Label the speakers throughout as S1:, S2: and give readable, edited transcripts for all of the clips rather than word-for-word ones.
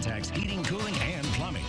S1: contacts, heating, cooling, and plumbing.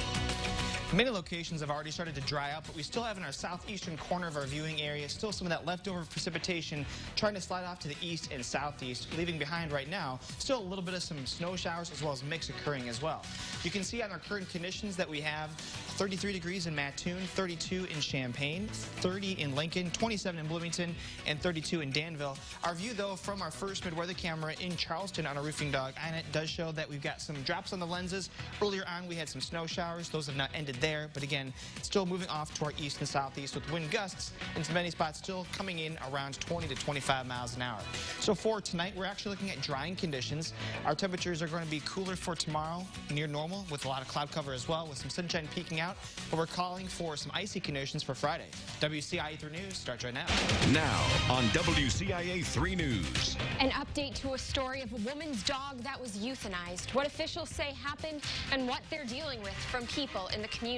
S2: Many locations have already started to dry out, but we still have in our southeastern corner of our viewing area still some of that leftover precipitation trying to slide off to the east and southeast, leaving behind right now still a little bit of some snow showers as well as mix occurring as well. You can see on our current conditions that we have 33 degrees in Mattoon, 32 in Champaign, 30 in Lincoln, 27 in Bloomington, and 32 in Danville. Our view, though, from our first mid-weather camera in Charleston on a roofing dog, and it does show that we've got some drops on the lenses. Earlier on, we had some snow showers. Those have not ended there, but again, still moving off to our east and southeast with wind gusts in some many spots still coming in around 20 to 25 miles an hour. So for tonight, we're actually looking at drying conditions. Our temperatures are going to be cooler for tomorrow, near normal, with a lot of cloud cover as well, with some sunshine peeking out, but we're calling for some icy conditions for Friday. WCIA 3 News starts right now.
S1: Now on WCIA 3 News.
S3: An update to a story of a woman's dog that was euthanized, what officials say happened, and what they're dealing with from people in the community.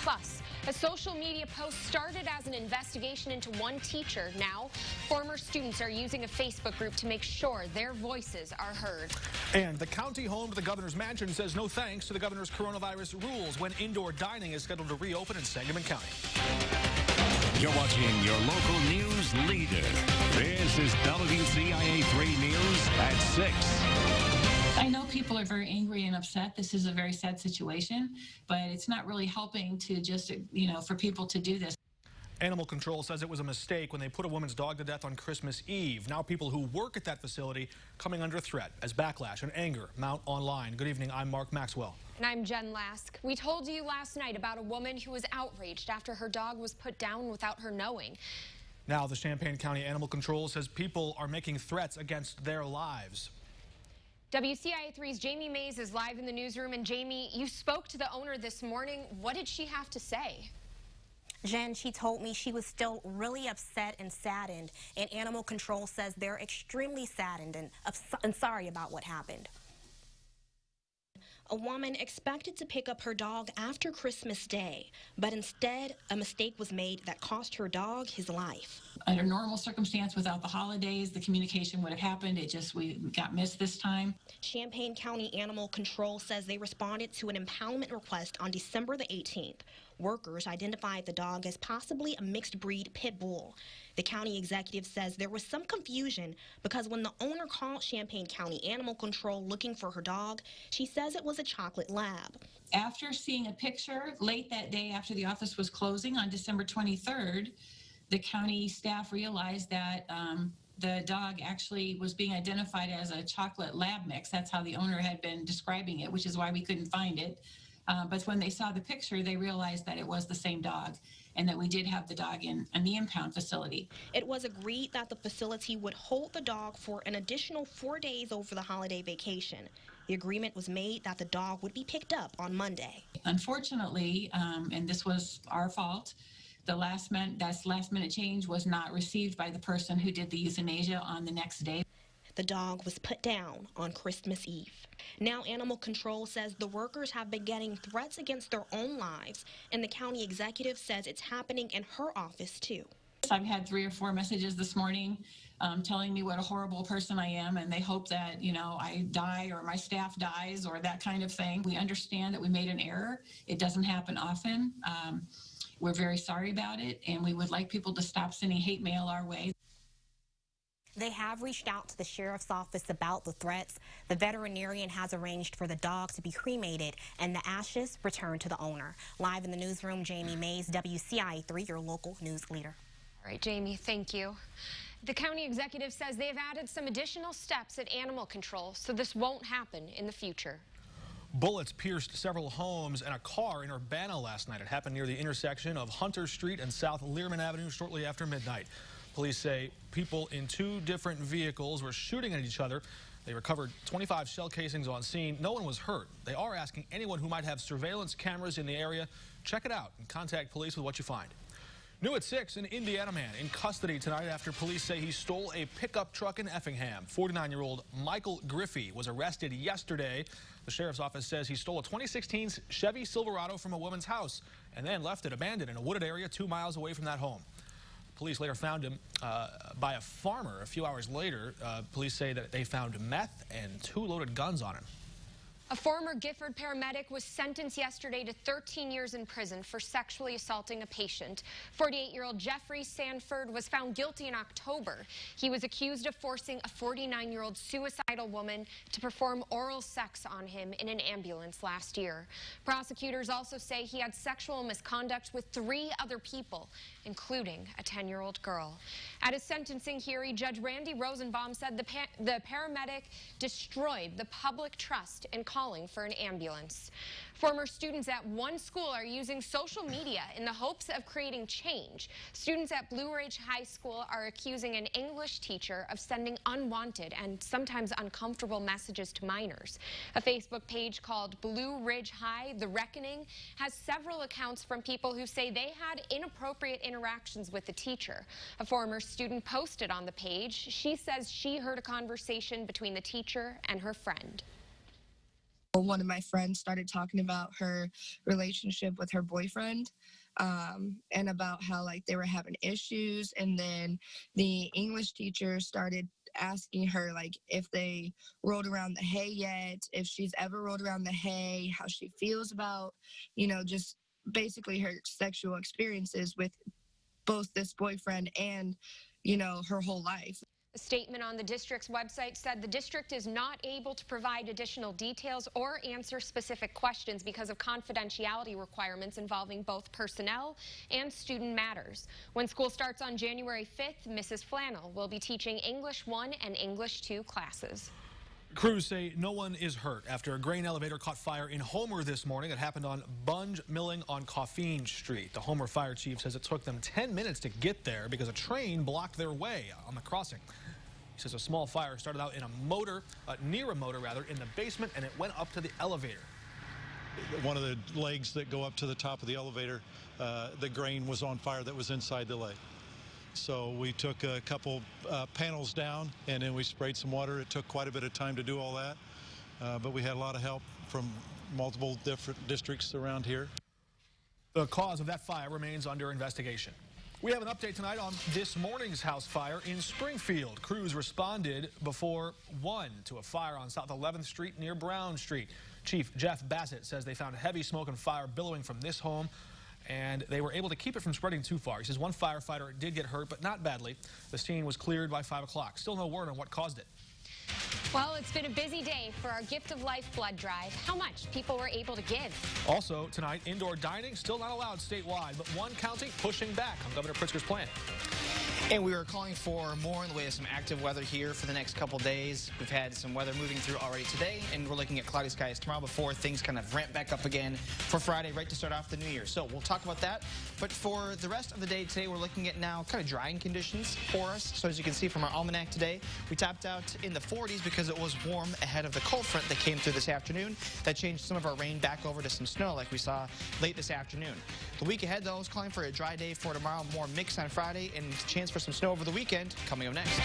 S3: Plus, a social media post started as an investigation into one teacher. Now, former students are using a Facebook group to make sure their voices are heard.
S4: And the county home to the governor's mansion says no thanks to the governor's coronavirus rules when indoor dining is scheduled to reopen in Sangamon County.
S1: You're watching your local news leader. This is WCIA 3 News at 6.
S5: I know people are very angry and upset. This is a very sad situation, but it's not really helping to just, for people to do this.
S4: Animal Control says it was a mistake when they put a woman's dog to death on Christmas Eve. Now people who work at that facility coming under threat as backlash and anger mount online. Good evening, I'm Mark Maxwell.
S3: And I'm Jen Lask. We told you last night about a woman who was outraged after her dog was put down without her knowing.
S4: Now the Champaign County Animal Control says people are making threats against their lives.
S3: WCIA 3's Jamie Mays is live in the newsroom. And Jamie, you spoke to the owner this morning. What did she have to say?
S6: Jen, she told me she was still really upset and saddened, and Animal Control says they're extremely saddened and sorry about what happened. A woman expected to pick up her dog after Christmas Day, but instead a mistake was made that cost her dog his life.
S5: Under normal circumstance, without the holidays, the communication would have happened. We got missed this time.
S6: Champaign County Animal Control says they responded to an impoundment request on December the 18th. Workers identified the dog as possibly a mixed breed pit bull. The county executive says there was some confusion because when the owner called Champaign County Animal Control looking for her dog, she says it was a chocolate lab.
S5: After seeing a picture late that day after the office was closing on December 23rd, the county staff realized that the dog actually was being identified as a chocolate lab mix. That's how the owner had been describing it, which is why we couldn't find it. But when they saw the picture, they realized that it was the same dog and that we did have the dog in the impound facility.
S6: It was agreed that the facility would hold the dog for an additional 4 days over the holiday vacation. The agreement was made that the dog would be picked up on Monday.
S5: Unfortunately, and this was our fault, that last minute change was not received by the person who did the euthanasia on the next day.
S6: The dog was put down on Christmas Eve. Now Animal Control says the workers have been getting threats against their own lives, and the county executive says it's happening in her office too.
S5: I've had 3 or 4 messages this morning telling me what a horrible person I am, and they hope that, I die or my staff dies or that kind of thing. We understand that we made an error. It doesn't happen often. We're very sorry about it, and we would like people to stop sending hate mail our way.
S6: They have reached out to the sheriff's office about the threats. The veterinarian has arranged for the dog to be cremated and the ashes returned to the owner. Live in the newsroom, Jamie Mays, WCIA 3, your local news leader.
S3: All right, Jamie, thank you. The county executive says they've added some additional steps at Animal Control, so this won't happen in the future.
S4: Bullets pierced several homes and a car in Urbana last night. It happened near the intersection of Hunter Street and South Learman Avenue shortly after midnight. Police say people in 2 different vehicles were shooting at each other. They recovered 25 shell casings on scene. No one was hurt. They are asking anyone who might have surveillance cameras in the area, check it out and contact police with what you find. New at 6, an Indiana man in custody tonight after police say he stole a pickup truck in Effingham. 49-year-old Michael Griffey was arrested yesterday. The sheriff's office says he stole a 2016 Chevy Silverado from a woman's house and then left it abandoned in a wooded area 2 miles away from that home. Police later found him by a farmer. A few hours later, police say that they found meth and 2 loaded guns on him.
S3: A A former Gifford paramedic was sentenced yesterday to 13 years in prison for sexually assaulting a patient. 48-year-old Jeffrey Sanford was found guilty in October. He was accused of forcing a 49-year-old suicidal woman to perform oral sex on him in an ambulance last year. Prosecutors also say he had sexual misconduct with 3 other people, including a 10-year-old girl. At his sentencing hearing, Judge Randy Rosenbaum said the paramedic destroyed the public trust in calling for an ambulance. Former students at one school are using social media in the hopes of creating change. Students at Blue Ridge High School are accusing an English teacher of sending unwanted and sometimes uncomfortable messages to minors. A Facebook page called Blue Ridge High The Reckoning has several accounts from people who say they had inappropriate interactions with the teacher. A former student posted on the page. She says she heard a conversation between the teacher and her friend.
S7: One of my friends started talking about her relationship with her boyfriend and about how like they were having issues, and then the English teacher started asking her like if they rolled around the hay yet, if she's ever rolled around the hay, how she feels about, you know, just basically her sexual experiences with both this boyfriend and, you know, her whole life.
S3: A statement on the district's website said the district is not able to provide additional details or answer specific questions because of confidentiality requirements involving both personnel and student matters. When school starts on January 5th, Mrs. Flannel will be teaching English 1 and English 2 classes.
S4: Crews say no one is hurt after a grain elevator caught fire in Homer this morning. It happened on Bunge Milling on Coffeen Street. The Homer fire chief says it took them 10 minutes to get there because a train blocked their way on the crossing. He says a small fire started out in a motor, near a motor rather, in the basement, and it went up to the elevator.
S8: One of the legs that go up to the top of the elevator, the grain was on fire that was inside the leg. So we took a couple panels down, and then we sprayed some water. It took quite a bit of time to do all that, but we had a lot of help from multiple different districts around here.
S4: The cause of that fire remains under investigation. We have an update tonight on this morning's house fire in Springfield. Crews responded before 1 to a fire on South 11th Street near Brown Street. Chief Jeff Bassett says they found heavy smoke and fire billowing from this home, and they were able to keep it from spreading too far. He says one firefighter did get hurt, but not badly. The scene was cleared by 5 o'clock. Still no word on what caused it.
S3: Well, it's been a busy day for our Gift of Life blood drive. How much people were able to give.
S4: Also, tonight, indoor dining still not allowed statewide, but one county pushing back on Governor Pritzker's plan.
S2: And we are calling for more in the way of some active weather here for the next couple days. We've had some weather moving through already today, and we're looking at cloudy skies tomorrow before things kind of ramp back up again for Friday, right to start off the new year. So we'll talk about that. But for the rest of the day today, we're looking at now kind of drying conditions for us. So as you can see from our almanac today, we topped out in the 40s because it was warm ahead of the cold front that came through this afternoon. That changed some of our rain back over to some snow like we saw late this afternoon. The week ahead, though, is calling for a dry day for tomorrow, more mix on Friday, and a chance for some snow over the weekend. Coming up next.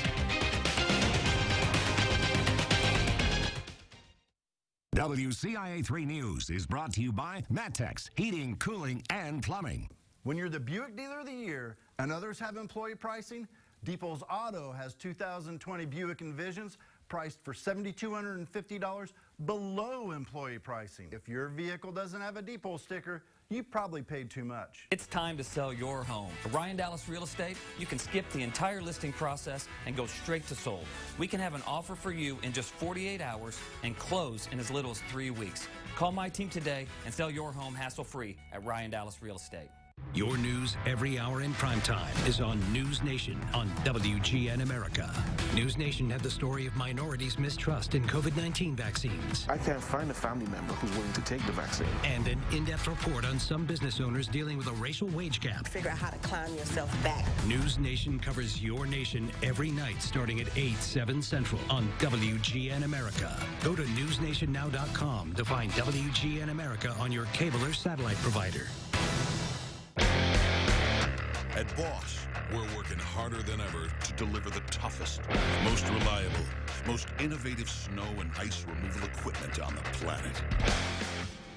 S1: WCIA 3 News is brought to you by Matex Heating, Cooling, and Plumbing.
S9: When you're the Buick Dealer of the Year and others have employee pricing, Depot's Auto has 2020 Buick Envisions priced for $7,250 below employee pricing. If your vehicle doesn't have a Depot sticker, you probably paid too much.
S10: It's time to sell your home. At Ryan Dallas Real Estate, you can skip the entire listing process and go straight to sold. We can have an offer for you in just 48 hours and close in as little as 3 weeks. Call my team today and sell your home hassle-free at Ryan Dallas Real Estate.
S11: Your news every hour in prime time is on News Nation on WGN America. News Nation had the story of minorities' mistrust in COVID-19 vaccines.
S12: I can't find a family member who's willing to take the vaccine.
S11: And an in-depth report on some business owners dealing with a racial wage gap.
S13: Figure out how to climb yourself back.
S11: News Nation covers your nation every night starting at 8, 7 Central on WGN America. Go to newsnationnow.com to find WGN America on your cable or satellite provider.
S14: At Bosch, we're working harder than ever to deliver the toughest, most reliable, most innovative snow and ice removal equipment on the planet.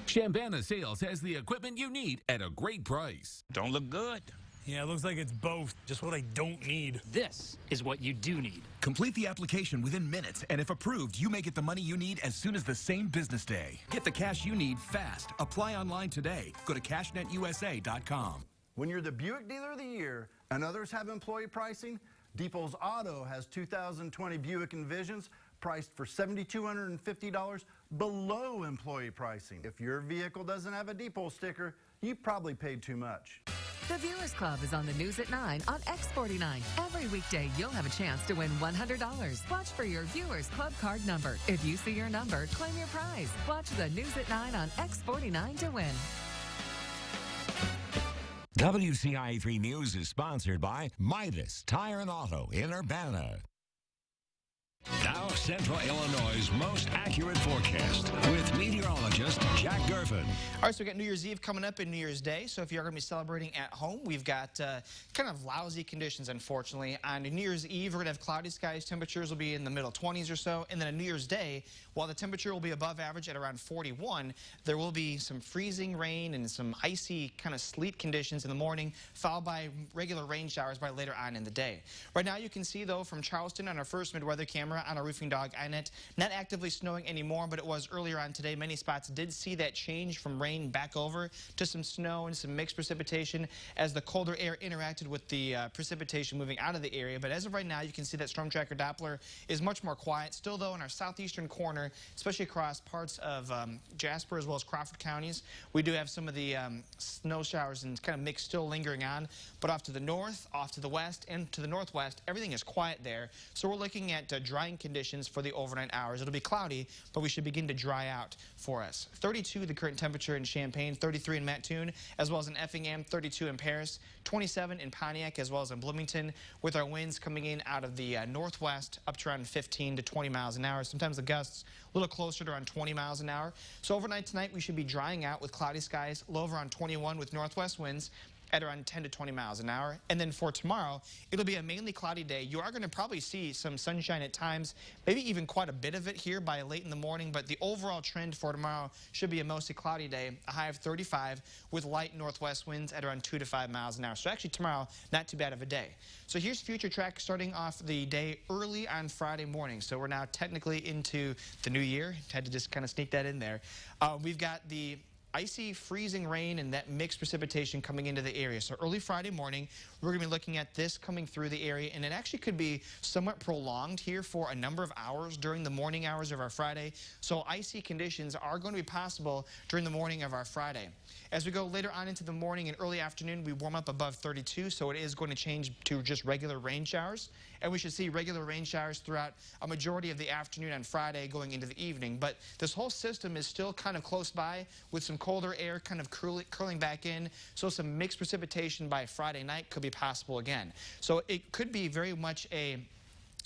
S15: Chambana Sales has the equipment you need at a great price.
S16: Don't look good.
S15: Yeah, it looks like it's both. Just what I don't need.
S16: This is what you do need.
S17: Complete the application within minutes, and if approved, you may get the money you need as soon as the same business day. Get the cash you need fast. Apply online today. Go to cashnetusa.com.
S9: When you're the Buick Dealer of the Year and others have employee pricing, Depot's Auto has 2020 Buick Envisions priced for $7,250 below employee pricing. If your vehicle doesn't have a Depot sticker, you probably paid too much.
S18: The Viewers Club is on the news at 9 on X49. Every weekday, you'll have a chance to win $100. Watch for your Viewers Club card number. If you see your number, claim your prize. Watch the news at 9 on X49 to win.
S1: WCIA 3 News is sponsored by Midas Tire and Auto in Urbana. Now, Central Illinois' most accurate forecast with meteorologist Jack Gervin.
S2: All right, so we got New Year's Eve coming up and New Year's Day. So if you're going to be celebrating at home, we've got kind of lousy conditions, unfortunately. On New Year's Eve, we're going to have cloudy skies. Temperatures will be in the middle 20s or so. And then on New Year's Day, while the temperature will be above average at around 41, there will be some freezing rain and some icy kind of sleet conditions in the morning, followed by regular rain showers by later on in the day. Right now, you can see, though, from Charleston on our first mid-weather camera on our Roofing Dog iNet, not actively snowing anymore, but it was earlier on today. Many spots did see that change from rain back over to some snow and some mixed precipitation as the colder air interacted with the precipitation moving out of the area. But as of right now, you can see that Storm Tracker Doppler is much more quiet. Still, though, in our southeastern corner, especially across parts of Jasper as well as Crawford counties, we do have some of the snow showers and kind of mix still lingering on. But off to the north, off to the west, and to the northwest, everything is quiet there. So we're looking at drying conditions for the overnight hours. It'll be cloudy, but we should begin to dry out for us. 32 the current temperature in Champaign, 33 in Mattoon, as well as in Effingham, 32 in Paris, 27 in Pontiac, as well as in Bloomington, with our winds coming in out of the northwest up to around 15 to 20 miles an hour. Sometimes the gusts a little closer to around 20 miles an hour. So overnight tonight, we should be drying out with cloudy skies, low of around 21 with northwest winds at around 10 to 20 miles an hour. And then for tomorrow, it'll be a mainly cloudy day. You are going to probably see some sunshine at times, maybe even quite a bit of it here by late in the morning, but the overall trend for tomorrow should be a mostly cloudy day, a high of 35 with light northwest winds at around 2 to 5 miles an hour. So actually tomorrow, not too bad of a day. So here's future track starting off the day early on Friday morning. So we're now technically into the new year. Had to just kind of sneak that in there. We've got the icy, freezing rain and that mixed precipitation coming into the area. So early Friday morning, we're going to be looking at this coming through the area, and it actually could be somewhat prolonged here for a number of hours during the morning hours of our Friday. So icy conditions are going to be possible during the morning of our Friday. As we go later on into the morning and early afternoon, we warm up above 32, so it is going to change to just regular rain showers. And we should see regular rain showers throughout a majority of the afternoon on Friday going into the evening. But this whole system is still kind of close by with some colder air kind of curling back in. So some mixed precipitation by Friday night could be possible again. So it could be very much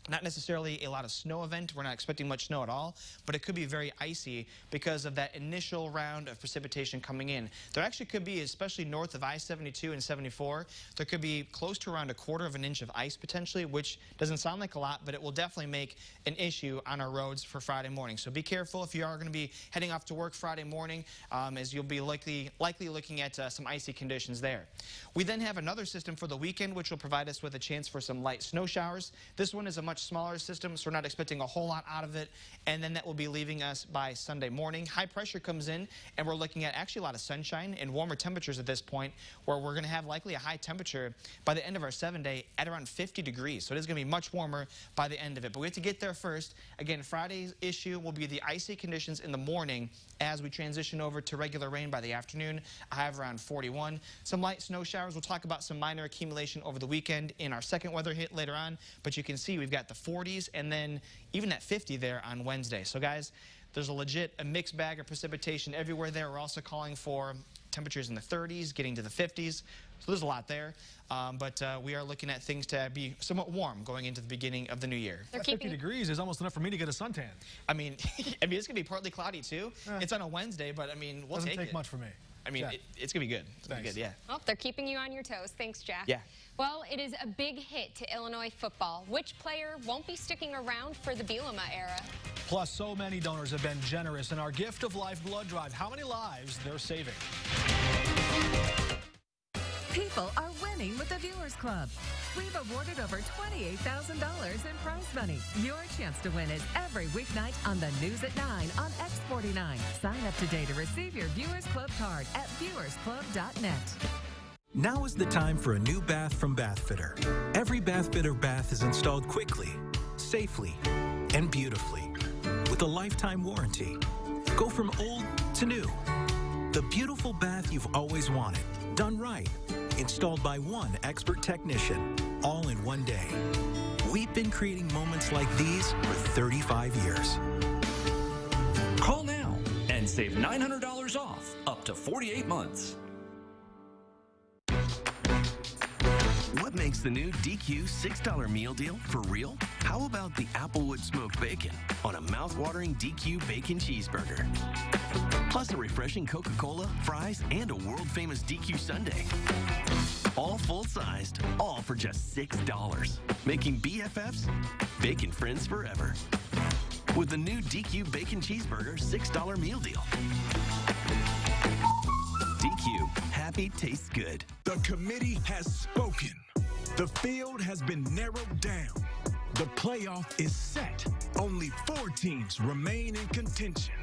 S2: not necessarily a lot of snow event. We're not expecting much snow at all, but it could be very icy because of that initial round of precipitation coming in. There actually could be, especially north of I-72 and 74, there could be close to around 1/4 of an inch of ice potentially, which doesn't sound like a lot, but it will definitely make an issue on our roads for Friday morning. So be careful if you are going to be heading off to work Friday morning, as you'll be likely looking at some icy conditions there. We then have another system for the weekend, which will provide us with a chance for some light snow showers. This one is a much smaller system, so we're not expecting a whole lot out of it, and then that will be leaving us by Sunday morning. High pressure comes in, and we're looking at actually a lot of sunshine and warmer temperatures at this point, where we're going to have likely a high temperature by the end of our 7-day at around 50 degrees. So it is going to be much warmer by the end of it, but we have to get there first. Again, Friday's issue will be the icy conditions in the morning as we transition over to regular rain by the afternoon. I have around 41. Some light snow showers. We'll talk about some minor accumulation over the weekend in our second weather hit later on, but you can see we've got the 40s and then even at 50 there on Wednesday. So guys, there's a mixed bag of precipitation everywhere there. We're also calling for temperatures in the 30s, getting to the 50s. So there's a lot there, but we are looking at things to be somewhat warm going into the beginning of the new year.
S4: 50 degrees is almost enough for me to get a suntan.
S2: I mean, it's going to be partly cloudy too. It's on a Wednesday, but I mean, we'll take it.
S4: Doesn't take much for me.
S2: I mean, it's going to be good. It's going to be good, yeah.
S3: Well, they're keeping you on your toes. Thanks, Jack.
S2: Yeah.
S3: Well, it is a big hit to Illinois football. Which player won't be sticking around for the Bielema era?
S4: Plus, so many donors have been generous in our Gift of Life blood drive. How many lives they're saving?
S18: People are winning with the Viewers Club. We've awarded over $28,000 in prize money. Your chance to win is every weeknight on the News at 9 on X49. Sign up today to receive your Viewers Club card at viewersclub.net.
S11: Now is the time for a new bath from Bathfitter. Every Bathfitter bath is installed quickly, safely, and beautifully with a lifetime warranty. Go from old to new. The beautiful bath you've always wanted, done right, installed by one expert technician, all in one day. We've been creating moments like these for 35 years.
S10: Call now and save $900 off up to 48 months.
S19: What makes the new DQ $6 meal deal for real? How about the Applewood smoked bacon on a mouth-watering DQ bacon cheeseburger? Plus a refreshing Coca-Cola, fries, and a world-famous DQ sundae. All full-sized, all for just $6. Making BFFs bacon friends forever. With the new DQ bacon cheeseburger $6 meal deal. DQ, happy tastes good.
S17: The committee has spoken. The field has been narrowed down. The playoff is set. Only 4 teams remain in contention.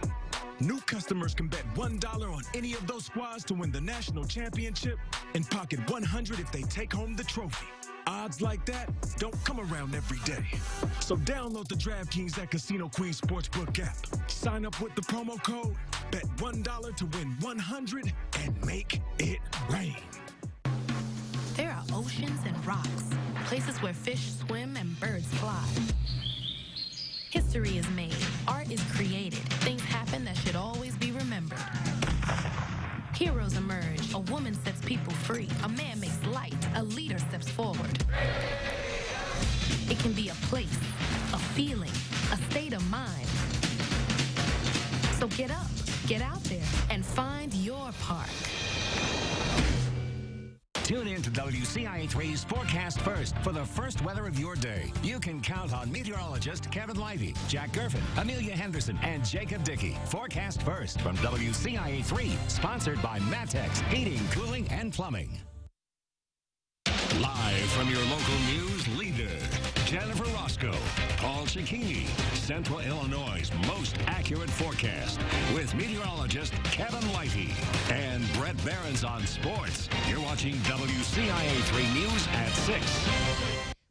S17: New customers can bet $1 on any of those squads to win the national championship and pocket $100 if they take home the trophy. Odds like that don't come around every day. So download the DraftKings at Casino Queen Sportsbook app. Sign up with the promo code, bet $1 to win $100, and make it rain.
S20: There are oceans and rocks, places where fish swim and birds fly. History is made, art is created, things happen that should always be remembered. Heroes emerge, a woman sets people free, a man makes light, a leader steps forward. It can be a place, a feeling, a state of mind. So get up, get out there, and find your park.
S1: Tune in to WCIA3's Forecast First for the first weather of your day. You can count on meteorologist Kevin Livey, Jack Gervin, Amelia Henderson, and Jacob Dickey. Forecast First from WCIA3, sponsored by Matex, Heating, Cooling, and Plumbing. Live from your local news leader, Jennifer Roscoe, Paul Cicchini, Central Illinois' most accurate forecast with meteorologist Kevin Livey and Brett Behrens on sports. You're watching WCIA3 News at 6.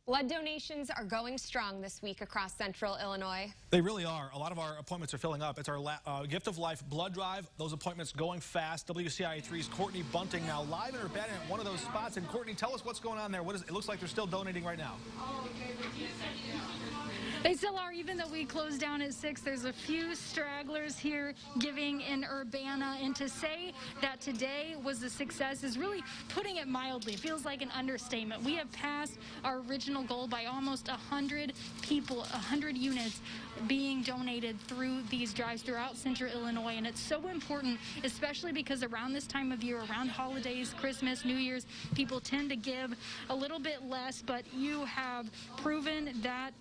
S3: Blood donations are going strong this week across Central Illinois.
S4: They really are. A lot of our appointments are filling up. It's our Gift of Life blood drive. Those appointments going fast. WCIA3's Courtney Bunting now live in Urbana at one of those spots. And Courtney, tell us what's going on there. What is it? It looks like they're still donating right now.
S21: They still are, even though we closed down at 6. There's a few stragglers here giving in Urbana, and to say that today was a success is really putting it mildly. It feels like an understatement. We have passed our original goal by almost 100 people, 100 units being donated through these drives throughout Central Illinois, and it's so important, especially because around this time of year, around holidays, Christmas, New Year's, people tend to give a little bit less, but you have proven that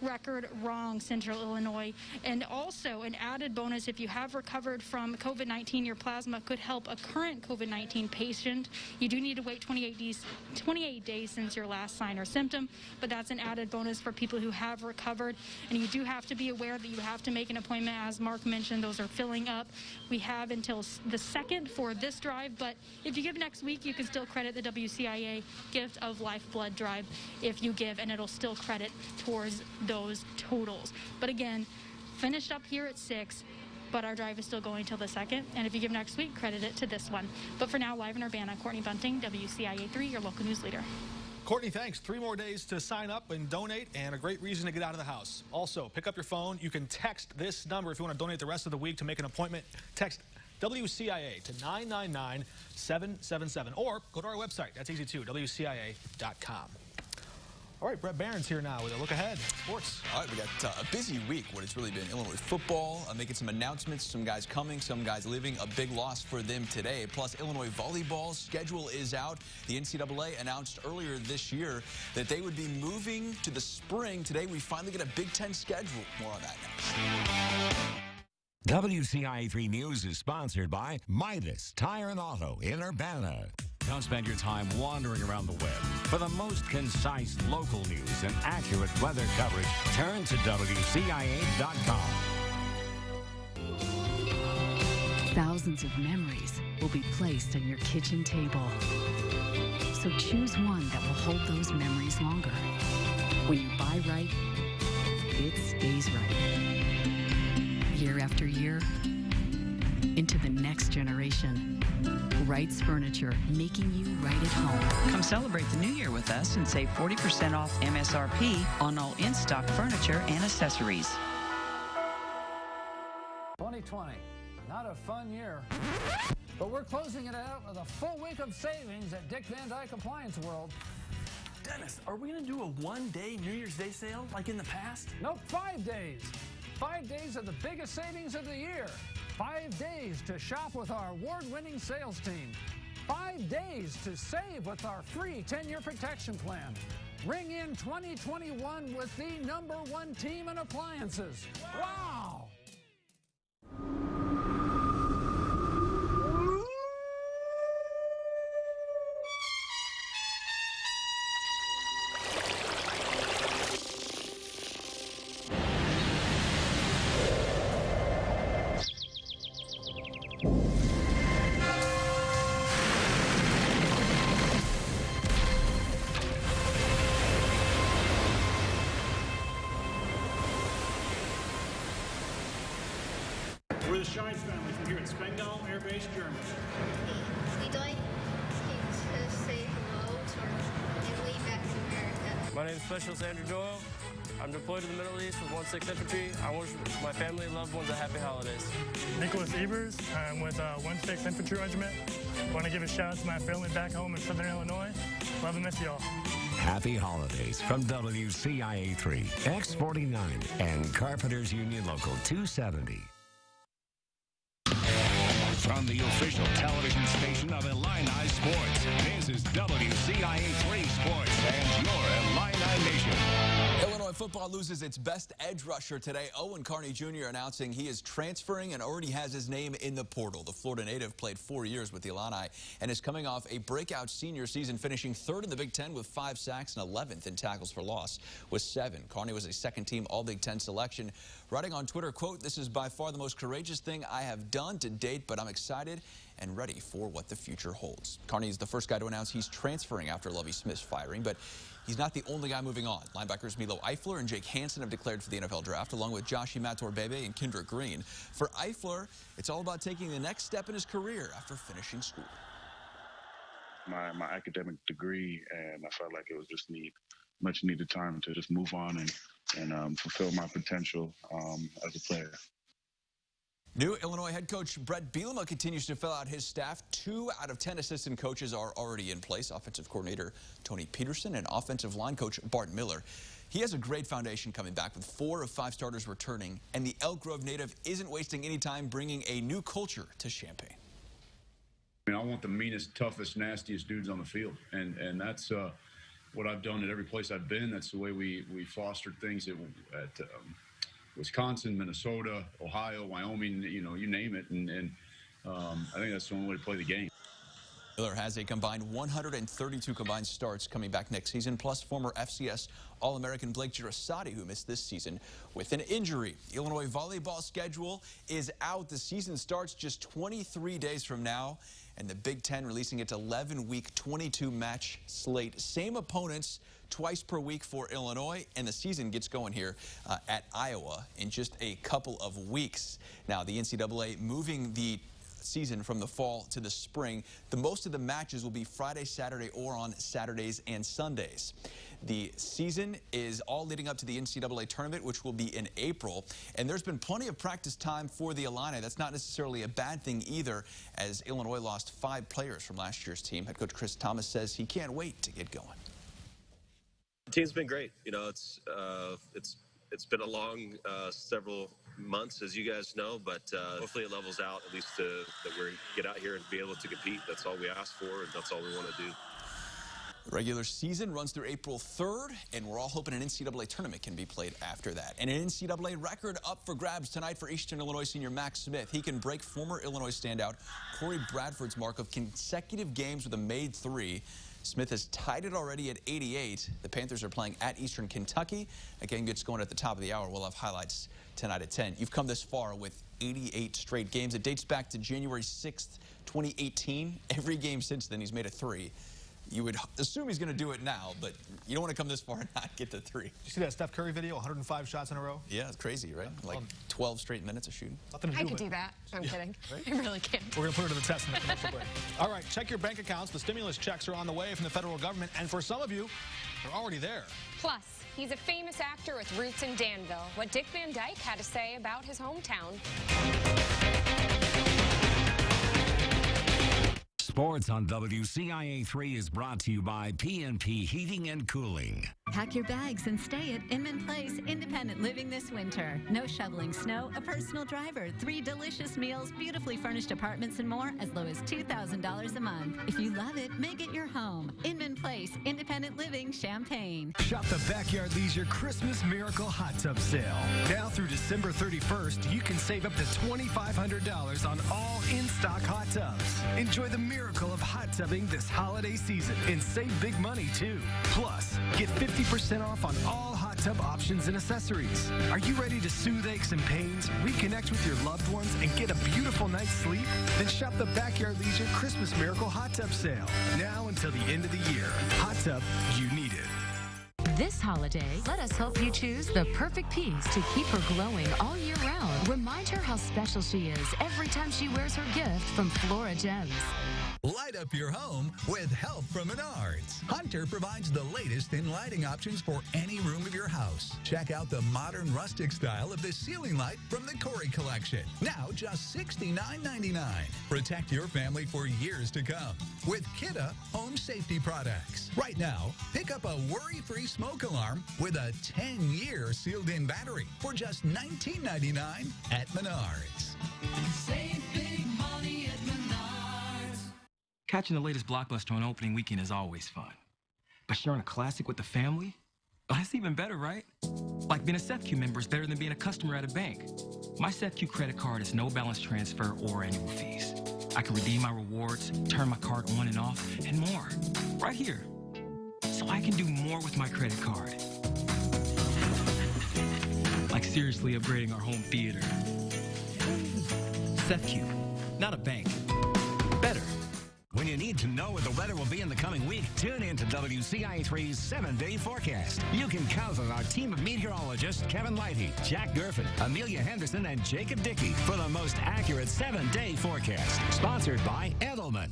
S21: record wrong, Central Illinois. And also an added bonus, if you have recovered from COVID-19, your plasma could help a current COVID-19 patient. You do need to wait 28 days since your last sign or symptom, but that's an added bonus for people who have recovered. And you do have to be aware that you have to make an appointment. As Mark mentioned, those are filling up. We have until the 2nd for this drive, but if you give next week, you can still credit the WCIA Gift of Life blood drive if you give, and it'll still credit towards those totals. But again, finished up here at 6, but our drive is still going till the 2nd, and if you give next week, credit it to this one. But for now, live in Urbana, Courtney Bunting, WCIA3, your local news leader.
S4: Courtney, thanks. 3 more days to sign up and donate, and a great reason to get out of the house. Also, pick up your phone. You can text this number if you want to donate the rest of the week to make an appointment. Text WCIA to 999-777, or go to our website. That's easy too, WCIA.com. All right, Brett Behrens here now with a look ahead. Sports.
S22: All right, we got a busy week. What it's really been Illinois football, making some announcements, some guys coming, some guys leaving. A big loss for them today. Plus, Illinois volleyball schedule is out. The NCAA announced earlier this year that they would be moving to the spring. Today, we finally get a Big Ten schedule. More on that next.
S1: WCIA3 News is sponsored by Midas Tire and Auto in Urbana. Don't spend your time wandering around the web. For the most concise local news and accurate weather coverage, turn to WCIA.com.
S5: Thousands of memories will be placed on your kitchen table. So choose one that will hold those memories longer. When you buy right, it stays right. Year after year, into the next generation. Wright's Furniture, making you right at home.
S6: Come celebrate the new year with us and save 40% off MSRP on all in-stock furniture and accessories.
S23: 2020, not a fun year, but we're closing it out with a full week of savings at Dick Van Dyke Appliance World.
S24: Dennis, are we going to do a one-day New Year's Day sale like in the past?
S23: Nope, 5 days. 5 days of the biggest savings of the year. 5 days to shop with our award-winning sales team. 5 days to save with our free 10-year protection plan. Ring in 2021 with the #1 team in appliances. Wow!
S25: We're the Scheins family from here at Spengdahl Air Base, Germany.
S26: We'd like to say hello to our family back in America.
S27: My name is Specialist Andrew Doyle. I'm deployed to the Middle East with 1/6 Infantry. I wish my family and loved ones a happy holidays.
S28: Nicholas Evers. I'm with 1/6 Infantry Regiment. Want to give a shout out to my family back home in Southern Illinois. Love and miss y'all.
S1: Happy holidays from WCIA3, X49, and Carpenters Union Local 270. From the official television station of Illini Sports, this is WCIA3 Sports and your Illini Nation.
S22: Illinois football loses its best edge rusher today. Owen Carney Jr. announcing he is transferring and already has his name in the portal. The Florida native played 4 years with the Illini and is coming off a breakout senior season, finishing 3rd in the Big Ten with 5 sacks and 11th in tackles for loss with 7. Carney was a second-team All-Big Ten selection. Writing on Twitter, quote, "This is by far the most courageous thing I have done to date, but I'm excited and ready for what the future holds." Carney is the first guy to announce he's transferring after Lovie Smith's firing, but he's not the only guy moving on. Linebackers Milo Eifler and Jake Hansen have declared for the NFL draft, along with Joshi Matorbebe and Kendrick Green. For Eifler, it's all about taking the next step in his career after finishing school.
S29: My academic degree, and I felt like it was just much needed time to just move on and fulfill my potential as a player.
S22: New Illinois head coach Brett Bielema continues to fill out his staff. 2 out of 10 assistant coaches are already in place. Offensive coordinator Tony Peterson and offensive line coach Bart Miller. He has a great foundation coming back with 4 of 5 starters returning, and the Elk Grove native isn't wasting any time bringing a new culture to Champaign.
S30: I mean, I want the meanest, toughest, nastiest dudes on the field, and that's what I've done at every place I've been. That's the way we fostered things at Wisconsin, Minnesota, Ohio, Wyoming, you name it, and I think that's the only way to play the game.
S22: Miller has a combined 132 combined starts coming back next season, plus former FCS All-American Blake Girasati, who missed this season with an injury. The Illinois volleyball schedule is out. The season starts just 23 days from now, and the Big Ten releasing its 11-week, 22-match slate. Same opponents twice per week for Illinois, and the season gets going here at Iowa in just a couple of weeks. Now, the NCAA moving the season from the fall to the spring. Most of the matches will be Friday, Saturday, or on Saturdays and Sundays. The season is all leading up to the NCAA tournament, which will be in April. And there's been plenty of practice time for the Illini. That's not necessarily a bad thing either, as Illinois lost 5 players from last year's team. Head coach Chris Thomas says he can't wait to get going.
S31: The team's been great. It's been a long several months, as you guys know, but hopefully it levels out, at least that we get out here and be able to compete. That's all we ask for, and that's all we want to do.
S22: The regular season runs through April 3rd, and we're all hoping an NCAA tournament can be played after that. And an NCAA record up for grabs tonight for Eastern Illinois senior Max Smith. He can break former Illinois standout Corey Bradford's mark of consecutive games with a made 3. Smith has tied it already at 88. The Panthers are playing at Eastern Kentucky. Again, gets going at the top of the hour. We'll have highlights tonight at 10. You've come this far with 88 straight games. It dates back to January 6th, 2018. Every game since then, he's made a 3. You would assume he's going to do it now, but you don't want to come this far and not get to 3.
S4: Did you see that Steph Curry video? 105 shots in a row?
S22: Yeah, it's crazy, right? Like 12 straight minutes of shooting.
S3: I could do that. I'm kidding.
S22: Right?
S3: I really can't.
S4: We're going to put her to the test in the commercial break. All right, check your bank accounts. The stimulus checks are on the way from the federal government, and for some of you, they're already there.
S3: Plus, he's a famous actor with roots in Danville. What Dick Van Dyke had to say about his hometown.
S1: Sports on WCIA 3 is brought to you by PNP Heating and Cooling.
S2: Pack your bags and stay at Inman Place Independent Living this winter. No shoveling snow, a personal driver, 3 delicious meals, beautifully furnished apartments, and more as low as $2,000 a month. If you love it, make it your home. Inman Place Independent Living, Champaign.
S7: Shop the Backyard Leisure Christmas Miracle Hot Tub Sale. Now through December 31st, you can save up to $2,500 on all in-stock hot tubs. Enjoy the miracle of hot tubbing this holiday season and save big money too. Plus, get 50% off on all hot tub options and accessories. Are you ready to soothe aches and pains, reconnect with your loved ones, and get a beautiful night's sleep? Then shop the Backyard Leisure Christmas Miracle Hot Tub Sale. Now until the end of the year. Hot tub, you need it.
S8: This holiday, let us help you choose the perfect piece to keep her glowing all year round. Remind her how special she is every time she wears her gift from Flora Gems.
S9: Light up your home with help from Menards. Hunter provides the latest in lighting options for any room of your house. Check out the modern rustic style of this ceiling light from the Corey collection. Now just $69.99. Protect your family for years to come with Kidda Home Safety Products. Right now, pick up a worry-free smoke alarm with a 10-year sealed-in battery for just $19.99 at Menards.
S11: Save big money at Menards.
S12: Catching the latest blockbuster on opening weekend is always fun. But sharing a classic with the family? Oh, that's even better, right? Like being a SEFQ member is better than being a customer at a bank. My SEFQ credit card has no balance transfer or annual fees. I can redeem my rewards, turn my card on and off, and more. Right here. So I can do more with my credit card. Like seriously upgrading our home theater. SEFQ, not a bank. Better.
S1: When you need to know what the weather will be in the coming week, tune in to WCIA3's 7-day forecast. You can count on our team of meteorologists, Kevin Lighty, Jack Gerfin, Amelia Henderson, and Jacob Dickey for the most accurate 7-day forecast. Sponsored by Edelman.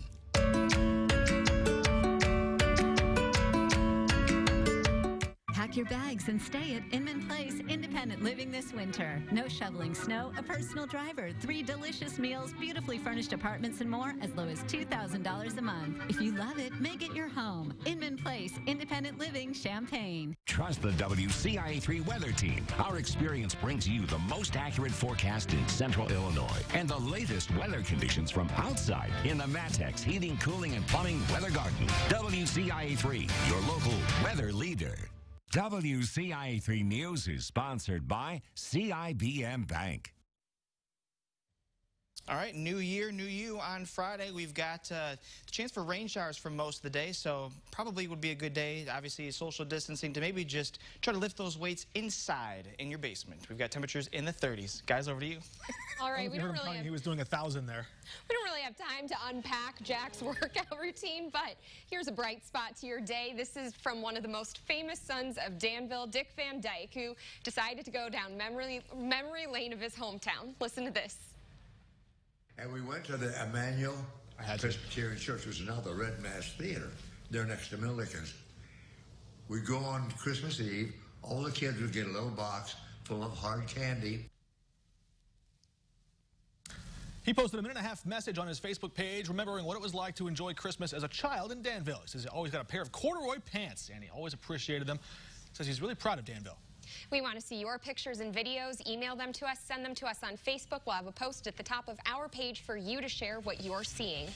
S2: Pack your bags and stay at Inman Place Independent Living this winter. No shoveling snow, a personal driver, 3 delicious meals, beautifully furnished apartments, and more as low as $2,000 a month. If you love it, make it your home. Inman Place Independent Living, Champaign.
S1: Trust the WCIA3 weather team. Our experience brings you the most accurate forecast in Central Illinois and the latest weather conditions from outside in the Matex Heating, Cooling, and Plumbing Weather Garden. WCIA3, your local weather leader. WCIA3 News is sponsored by CIBM Bank.
S13: All right, new year, new you. On Friday, we've got the chance for rain showers for most of the day, so probably would be a good day, obviously social distancing, to maybe just try to lift those weights inside in your basement. We've got temperatures in the 30s. Guys, over to you.
S3: All right, we don't really
S4: he was doing 1,000 there.
S3: We don't really have time to unpack Jack's workout routine, but here's a bright spot to your day. This is from one of the most famous sons of Danville, Dick Van Dyke, who decided to go down memory lane of his hometown. Listen to this.
S14: And we went to the Emmanuel Presbyterian Church, which is now the Red Mass Theater. They're next to Milliken's. We go on Christmas Eve. All the kids would get a little box full of hard candy.
S4: He posted a 1.5-minute message on his Facebook page remembering what it was like to enjoy Christmas as a child in Danville. He says he always got a pair of corduroy pants, and he always appreciated them. Says he's really proud of Danville.
S3: We want to see your pictures and videos. Email them to us. Send them to us on Facebook. We'll have a post at the top of our page for you to share what you're seeing.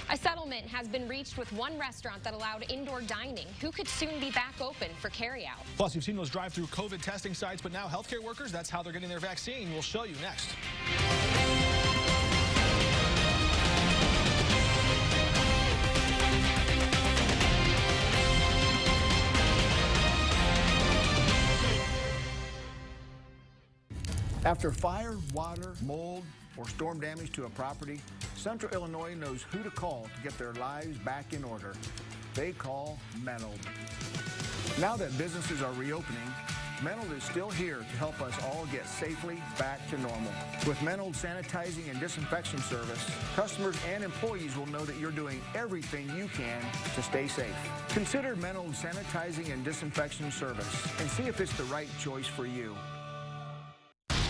S3: A settlement has been reached with one restaurant that allowed indoor dining, who could soon be back open for carryout.
S4: Plus, you've seen those drive-through COVID testing sites, but now healthcare workers, that's how they're getting their vaccine. We'll show you next.
S5: After fire, water, mold, or storm damage to a property, Central Illinois knows who to call to get their lives back in order. They call Menold. Now that businesses are reopening, Menold is still here to help us all get safely back to normal. With Menold sanitizing and disinfection service, customers and employees will know that you're doing everything you can to stay safe. Consider Menold sanitizing and disinfection service and see if it's the right choice for you.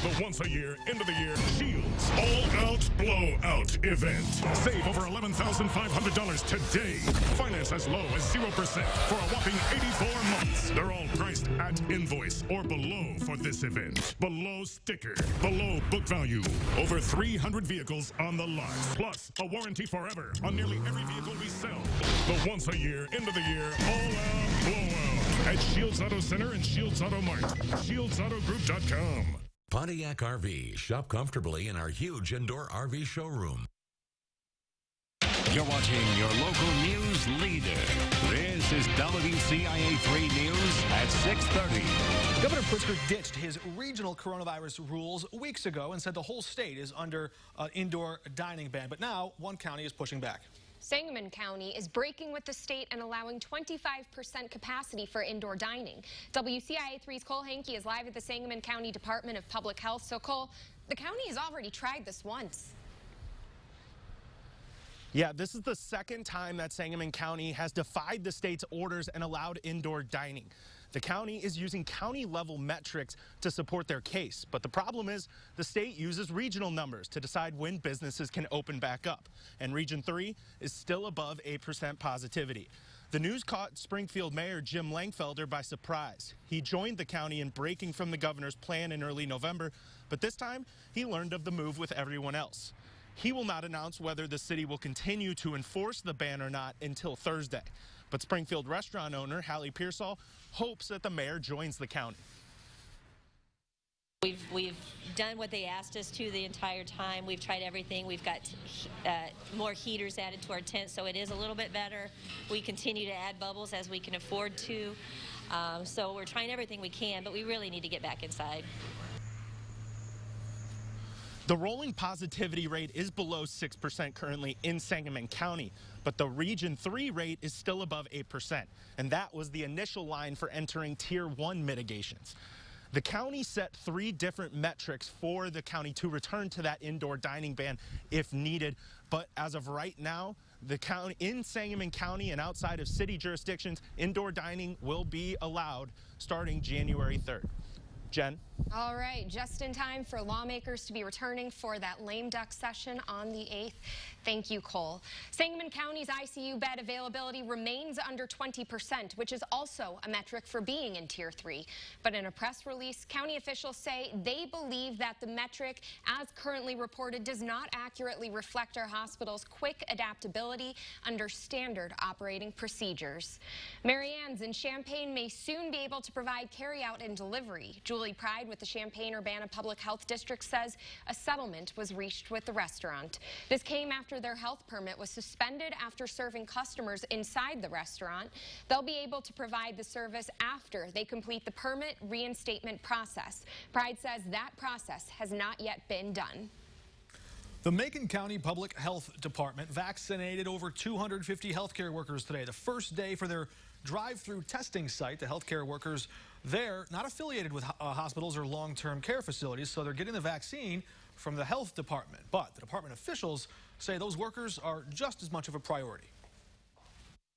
S6: The once-a-year, end-of-the-year Shields All-Out Blowout event. Save over $11,500 today. Finance as low as 0% for a whopping 84 months. They're all priced at invoice or below for this event. Below sticker, below book value. Over 300 vehicles on the lot. Plus, a warranty forever on nearly every vehicle we sell. The once-a-year, end-of-the-year All-Out Blowout at Shields Auto Center and Shields Auto Mart. ShieldsAutoGroup.com.
S1: Pontiac RV. Shop comfortably in our huge indoor RV showroom. You're watching your local news leader. This is WCIA 3 News at 6:30.
S4: Governor Pritzker ditched his regional coronavirus rules weeks ago and said the whole state is under an indoor dining ban. But now one county is pushing back.
S3: Sangamon County is breaking with the state and allowing 25% capacity for indoor dining. WCIA 3's Cole Hankey is live at the Sangamon County Department of Public Health. So, Cole, the county has already tried this once.
S10: Yeah, this is the second time that Sangamon County has defied the state's orders and allowed indoor dining. The county is using county-level metrics to support their case. But the problem is the state uses regional numbers to decide when businesses can open back up. And Region 3 is still above 8% positivity. The news caught Springfield Mayor Jim Langfelder by surprise. He joined the county in breaking from the governor's plan in early November, but this time he learned of the move with everyone else. He will not announce whether the city will continue to enforce the ban or not until Thursday. But Springfield restaurant owner Hallie Pearsall hopes that the mayor joins the county.
S15: We've done what they asked us to the entire time. We've tried everything. We've got more heaters added to our tent, so it is a little bit better. We continue to add bubbles as we can afford to. So we're trying everything we can, but we really need to get back inside.
S10: The rolling positivity rate is below 6% currently in Sangamon County, but the Region 3 rate is still above 8%, and that was the initial line for entering Tier 1 mitigations. The county set 3 different metrics for the county to return to that indoor dining ban if needed, but as of right now, the county in Sangamon County and outside of city jurisdictions, indoor dining will be allowed starting January 3rd. Jen?
S3: All right, just in time for lawmakers to be returning for that lame duck session on the 8th. Thank you, Cole. Sangamon County's ICU bed availability remains under 20%, which is also a metric for being in Tier 3. But in a press release, county officials say they believe that the metric, as currently reported, does not accurately reflect our hospital's quick adaptability under standard operating procedures. Mary Ann's in Champaign may soon be able to provide carryout and delivery. Julie Pride with the Champaign-Urbana Public Health District says a settlement was reached with the restaurant. This came after their health permit was suspended after serving customers inside the restaurant. They'll be able to provide the service after they complete the permit reinstatement process. Pride says that process has not yet been done.
S4: The Macon County Public Health Department vaccinated over 250 healthcare workers today, the first day for their drive-through testing site. The healthcare workers there not affiliated with hospitals or long-term care facilities, so they're getting the vaccine from the health department. But the department officials say those workers are just as much of a priority.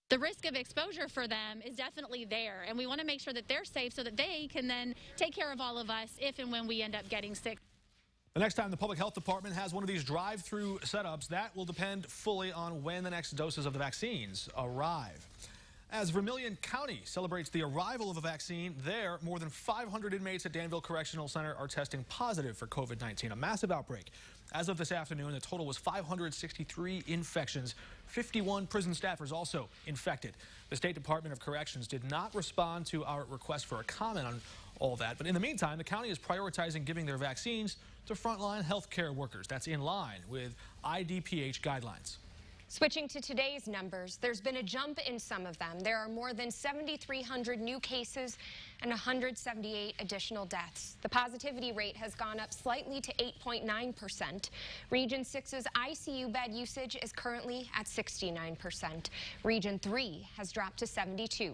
S16: The risk of exposure for them is definitely there, and we want to make sure that they're safe so that they can then take care of all of us if and when we end up getting sick.
S4: The next time the public health department has one of these drive-through setups, that will depend fully on when the next doses of the vaccines arrive. As Vermilion County celebrates the arrival of a vaccine, there, more than 500 inmates at Danville Correctional Center are testing positive for COVID-19, a massive outbreak. As of this afternoon, the total was 563 infections. 51 prison staffers also infected. The State Department of Corrections did not respond to our request for a comment on all that. But in the meantime, the county is prioritizing giving their vaccines to frontline healthcare workers. That's in line with IDPH guidelines.
S3: Switching to today's numbers, there's been a jump in some of them. There are more than 7,300 new cases and 178 additional deaths. The positivity rate has gone up slightly to 8.9%. Region 6's ICU bed usage is currently at 69%. Region 3 has dropped to 72%.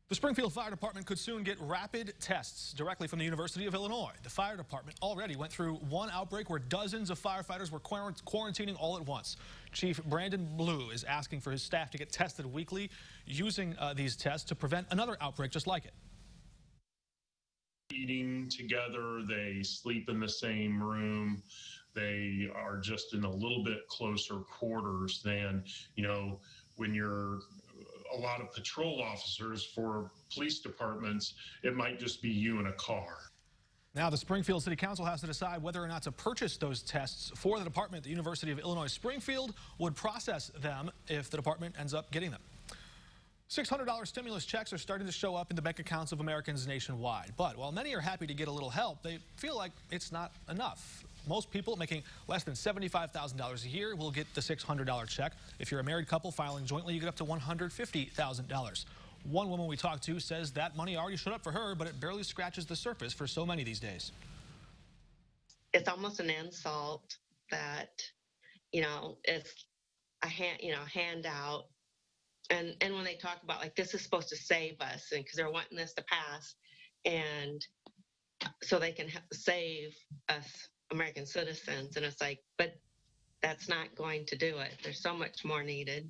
S4: The Springfield Fire Department could soon get rapid tests directly from the University of Illinois. The fire department already went through one outbreak where dozens of firefighters were quarantining all at once. Chief Brandon Blue is asking for his staff to get tested weekly using these tests to prevent another outbreak just like it.
S17: Eating together, they sleep in the same room, they are just in a little bit closer quarters than, when you're a lot of patrol officers. For police departments, it might just be you in a car.
S4: Now the Springfield City Council has to decide whether or not to purchase those tests for the department. The University of Illinois Springfield would process them if the department ends up getting them. $600 stimulus checks are starting to show up in the bank accounts of Americans nationwide. But while many are happy to get a little help, they feel like it's not enough. Most people making less than $75,000 a year will get the $600 check. If you're a married couple filing jointly, you get up to $150,000. One woman we talked to says that money already showed up for her, but it barely scratches the surface for so many these days.
S18: It's almost an insult that, it's a handout. And when they talk about, like, this is supposed to save us, and because they're wanting this to pass, and so they can save us American citizens, and it's like, but that's not going to do it. There's so much more needed.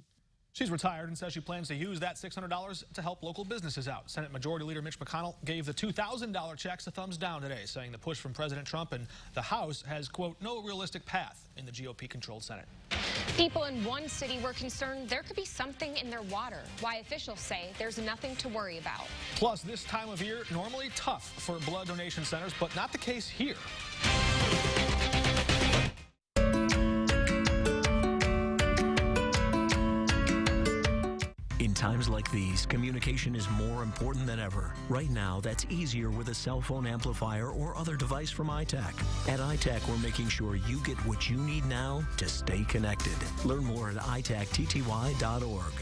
S4: She's retired and says she plans to use that $600 to help local businesses out. Senate Majority Leader Mitch McConnell gave the $2,000 checks a thumbs down today, saying the push from President Trump and the House has, quote, no realistic path in the GOP-controlled Senate.
S3: People in one city were concerned there could be something in their water. Why officials say there's nothing to worry about.
S4: Plus, this time of year, normally tough for blood donation centers, but not the case here.
S19: In times like these, communication is more important than ever. Right now, that's easier with a cell phone amplifier or other device from iTech. At iTech, we're making sure you get what you need now to stay connected. Learn more at itechtti.org.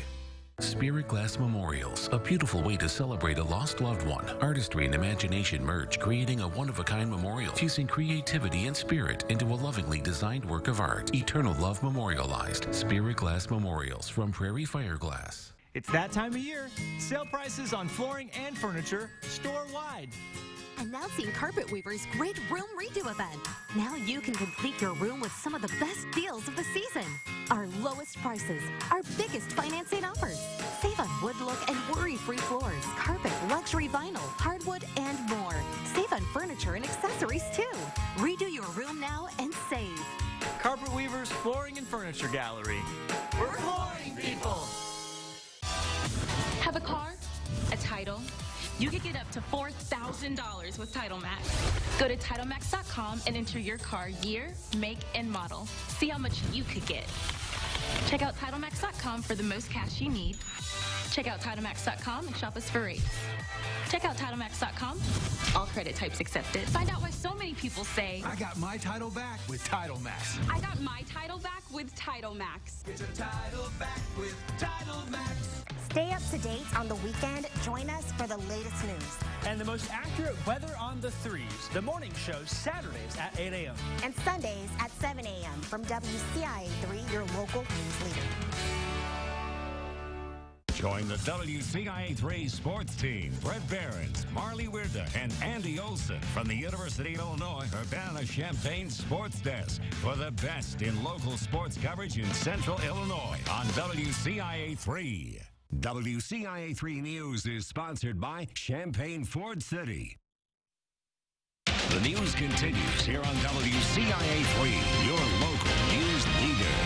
S20: Spirit Glass Memorials, a beautiful way to celebrate a lost loved one. Artistry and imagination merge, creating a one-of-a-kind memorial, fusing creativity and spirit into a lovingly designed work of art. Eternal love memorialized. Spirit Glass Memorials from Prairie Fire Glass.
S21: It's that time of year. Sale prices on flooring and furniture store-wide.
S23: Announcing Carpet Weaver's great room redo event. Now you can complete your room with some of the best deals of the season. Our lowest prices, our biggest financing offers. Save on wood look and worry-free floors, carpet, luxury vinyl, hardwood, and more. Save on furniture and accessories too. Redo your room now and save.
S21: Carpet Weaver's Flooring and Furniture Gallery. We're flooring people.
S24: Have a car? A title? You could get up to $4,000 with Title Max. Go to TitleMax.com and enter your car year, make, and model. See how much you could get. Check out TitleMax.com for the most cash you need. Check out TitleMax.com and shop us for rates. Check out TitleMax.com. All credit types accepted. Find out why so many people say,
S7: I got my title back with Title Max.
S24: I got my title back with Title Max.
S11: Get your title back with Title Max.
S25: Stay up to date on the weekend. Join us for the latest news.
S21: And the most accurate weather on the threes. The morning show Saturdays at 8 a.m.
S25: And Sundays at 7 a.m. from WCIA 3, your local news leader.
S1: Join the WCIA-3 sports team. Brett Behrens, Marley Wirda, and Andy Olson from the University of Illinois Urbana-Champaign Sports Desk for the best in local sports coverage in Central Illinois on WCIA-3. WCIA-3 News is sponsored by Champaign Ford City. The news continues here on WCIA-3, your local news leader.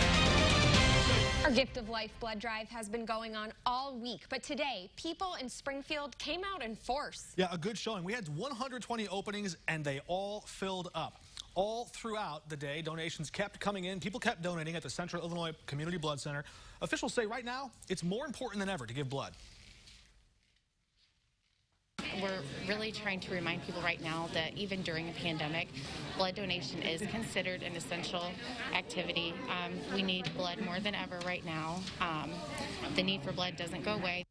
S3: Our Gift of Life blood drive has been going on all week, but today, people in Springfield came out in force.
S4: Yeah, a good showing. We had 120 openings, and they all filled up. All throughout the day, donations kept coming in. People kept donating at the Central Illinois Community Blood Center. Officials say right now, it's more important than ever to give blood.
S2: We're really trying to remind people right now that even during a pandemic, blood donation is considered an essential activity. We need blood more than ever right now. The need for blood doesn't go away.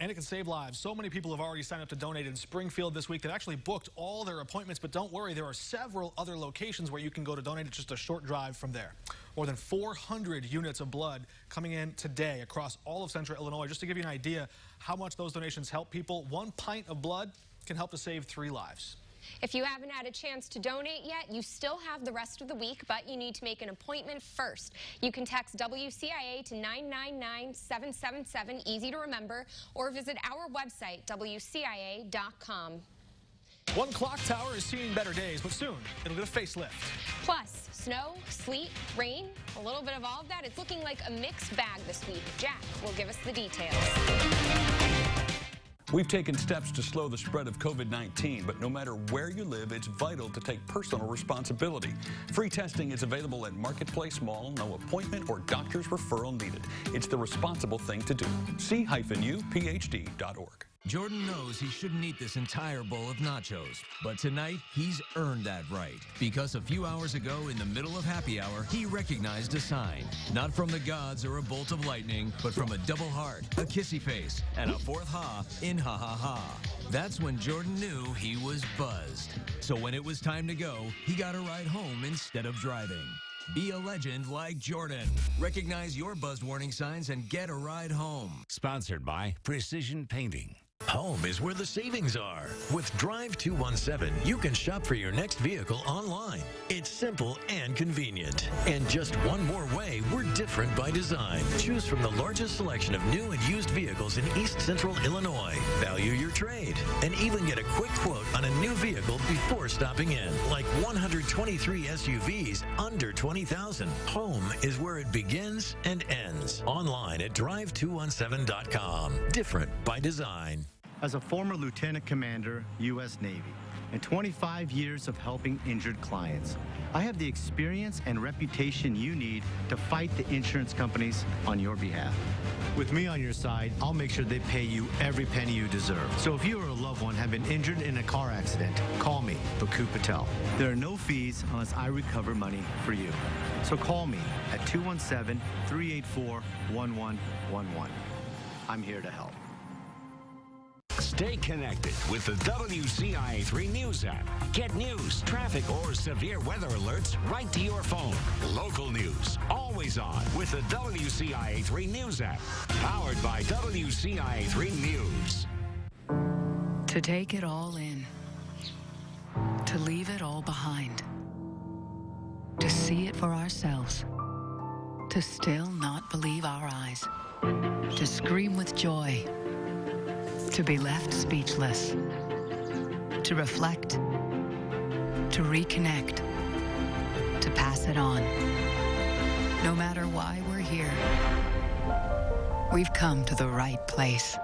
S4: And it can save lives. So many people have already signed up to donate in Springfield this week. They've actually booked all their appointments, but don't worry, there are several other locations where you can go to donate. It's just a short drive from there. More than 400 units of blood coming in today across all of Central Illinois. Just to give you an idea how much those donations help people, 1 pint of blood can help to save 3 lives.
S3: If you haven't had a chance to donate yet, you still have the rest of the week, but you need to make an appointment first. You can text WCIA to 999-777, easy to remember, or visit our website, WCIA.com.
S4: One clock tower is seeing better days, but soon it'll get a facelift.
S3: Plus, snow, sleet, rain, a little bit of all of that. It's looking like a mixed bag this week. Jack will give us the details.
S8: We've taken steps to slow the spread of COVID-19, but no matter where you live, it's vital to take personal responsibility. Free testing is available at Marketplace Mall, no appointment or doctor's referral needed. It's the responsible thing to do. C-UPHD.org.
S9: Jordan knows he shouldn't eat this entire bowl of nachos, but tonight he's earned that right because a few hours ago in the middle of happy hour, he recognized a sign, not from the gods or a bolt of lightning, but from a double heart, a kissy face, and a fourth ha in ha ha ha. That's when Jordan knew he was buzzed. So when it was time to go, he got a ride home instead of driving. Be a legend like Jordan. Recognize your buzzed warning signs and get a ride home.
S1: Sponsored by Precision Painting.
S12: Home is where the savings are. With Drive 217, you can shop for your next vehicle online. It's simple and convenient. And just one more way, we're different by design. Choose from the largest selection of new and used vehicles in East Central Illinois. Value your trade. And even get a quick quote on a new vehicle before stopping in. Like 123 SUVs under $20,000. Home is where it begins and ends. Online at drive217.com. Different by design.
S22: As a former lieutenant commander, U.S. Navy, and 25 years of helping injured clients, I have the experience and reputation you need to fight the insurance companies on your behalf. With me on your side, I'll make sure they pay you every penny you deserve. So if you or a loved one have been injured in a car accident, call me, Baku Patel. There are no fees unless I recover money for you. So call me at 217-384-1111. I'm here to help.
S1: Stay connected with the WCIA3 News app. Get news, traffic, or severe weather alerts right to your phone. Local news, always on with the WCIA3 News app. Powered by WCIA3 News.
S26: To take it all in. To leave it all behind. To see it for ourselves. To still not believe our eyes. To scream with joy. To be left speechless, to reflect, to reconnect, to pass it on. No matter why we're here, we've come to the right place.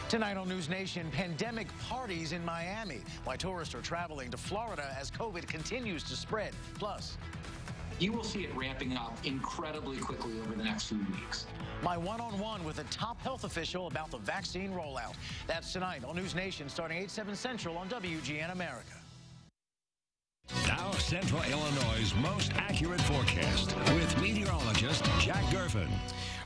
S27: Tonight on News Nation, pandemic parties in Miami. Why tourists are traveling to Florida as COVID continues to spread. Plus,
S28: you will see it ramping up incredibly quickly over the next few weeks.
S27: My one-on-one with a top health official about the vaccine rollout. That's tonight on News Nation, starting 8/7 Central on WGN America.
S1: Now, Central Illinois' most accurate forecast with meteorologist Jack Gervin.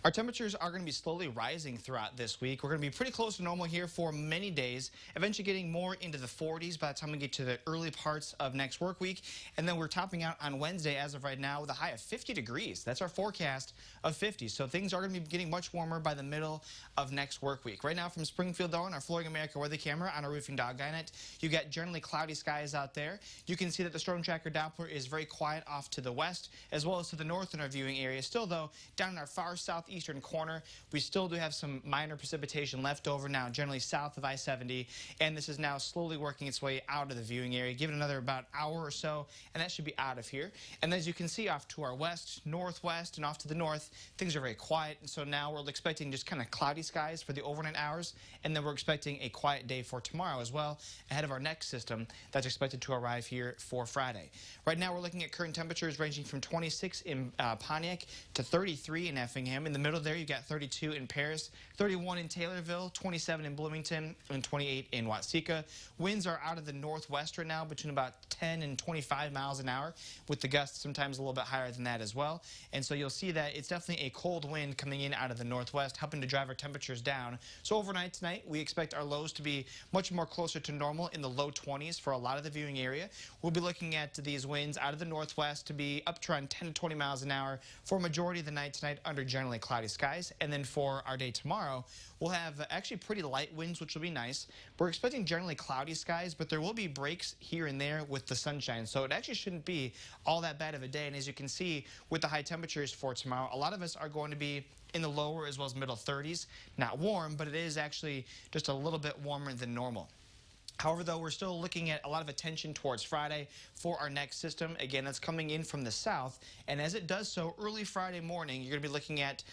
S13: Our temperatures are going to be slowly rising throughout this week. We're going to be pretty close to normal here for many days, eventually getting more into the 40s by the time we get to the early parts of next work week. And then we're topping out on Wednesday as of right now with a high of 50 degrees. That's our forecast of 50. So things are going to be getting much warmer by the middle of next work week. Right now from Springfield, though, on our Flooring America weather camera on our roofing dog net, you got generally cloudy skies out there. You can see that the storm tracker Doppler is very quiet off to the west as well as to the north in our viewing area. Still, though, down in our far southeast southeastern corner. We still do have some minor precipitation left over now, generally south of I-70, and this is now slowly working its way out of the viewing area. Give it another about hour or so, and that should be out of here. And as you can see, off to our west, northwest, and off to the north, things are very quiet. And so now we're expecting just kind of cloudy skies for the overnight hours, and then we're expecting a quiet day for tomorrow as well, ahead of our next system that's expected to arrive here for Friday. Right now, we're looking at current temperatures ranging from 26 in Pontiac to 33 in Effingham. In the middle there, you've got 32 in Paris, 31 in Taylorville, 27 in Bloomington, and 28 in Watseka. Winds are out of the northwest right now between about 10 and 25 miles an hour, with the gusts sometimes a little bit higher than that as well. And so you'll see that it's definitely a cold wind coming in out of the northwest, helping to drive our temperatures down. So overnight tonight, we expect our lows to be much more closer to normal in the low 20s for a lot of the viewing area. We'll be looking at these winds out of the northwest to be up to around 10 to 20 miles an hour for a majority of the night tonight under generally cloudy skies. And then for our day tomorrow, we'll have actually pretty light winds, which will be nice. We're expecting generally cloudy skies, but there will be breaks here and there with the sunshine. So it actually shouldn't be all that bad of a day. And as you can see with the high temperatures for tomorrow, a lot of us are going to be in the lower as well as middle 30s. Not warm, but it is actually just a little bit warmer than normal. However, though, we're still looking at a lot of attention towards Friday for our next system. Again, that's coming in from the south. And as it does so, early Friday morning, you're going to be looking at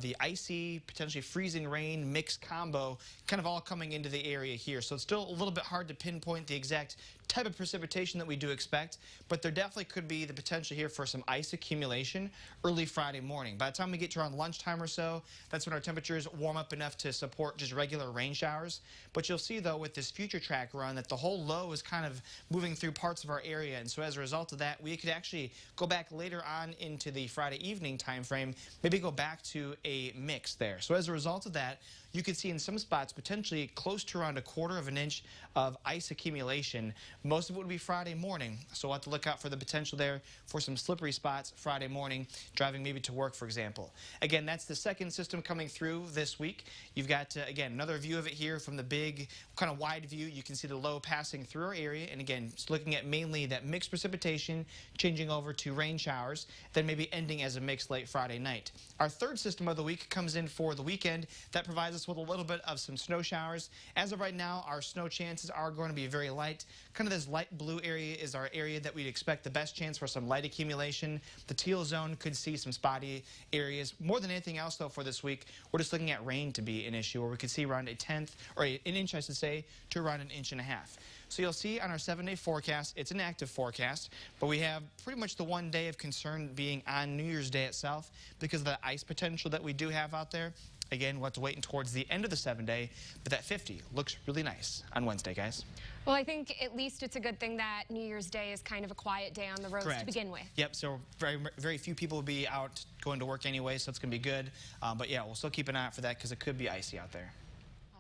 S13: the icy, potentially freezing rain mixed combo kind of all coming into the area here. So it's still a little bit hard to pinpoint the exact type of precipitation that we do expect, but there definitely could be the potential here for some ice accumulation early Friday morning. By the time we get to around lunchtime or so, that's when our temperatures warm up enough to support just regular rain showers. But you'll see, though, with this future track run that the whole low is kind of moving through parts of our area, and so as a result of that, we could actually go back later on into the Friday evening time frame, maybe go back to a mix there. So as a result of that, you could see in some spots potentially close to around 1/4 of an inch of ice accumulation. Most of it would be Friday morning, so we'll have to look out for the potential there for some slippery spots Friday morning, driving maybe to work, for example. Again, that's the second system coming through this week. You've got, again, another view of it here from the big kind of wide view. You can see the low passing through our area, and again, just looking at mainly that mixed precipitation, changing over to rain showers, then maybe ending as a mix late Friday night. Our third system of the week comes in for the weekend. That provides us with a little bit of some snow showers. As of right now, our snow chances are going to be very light. Kind of this light blue area is our area that we'd expect the best chance for some light accumulation. The teal zone could see some spotty areas. More than anything else, though, for this week, we're just looking at rain to be an issue, where we could see around 1/10, or an inch, I should say, to around 1.5 inches. So you'll see on our 7-day forecast, it's an active forecast, but we have pretty much the one day of concern being on New Year's Day itself because of the ice potential that we do have out there. Again, we'll have to wait towards the end of the 7-day, but that 50 looks really nice on Wednesday, guys.
S3: Well, I think at least it's a good thing that New Year's Day is kind of a quiet day on the roads to begin with.
S13: Yep, so very few people will be out going to work anyway, so it's going to be good. But yeah, we'll still keep an eye out for that because it could be icy out there.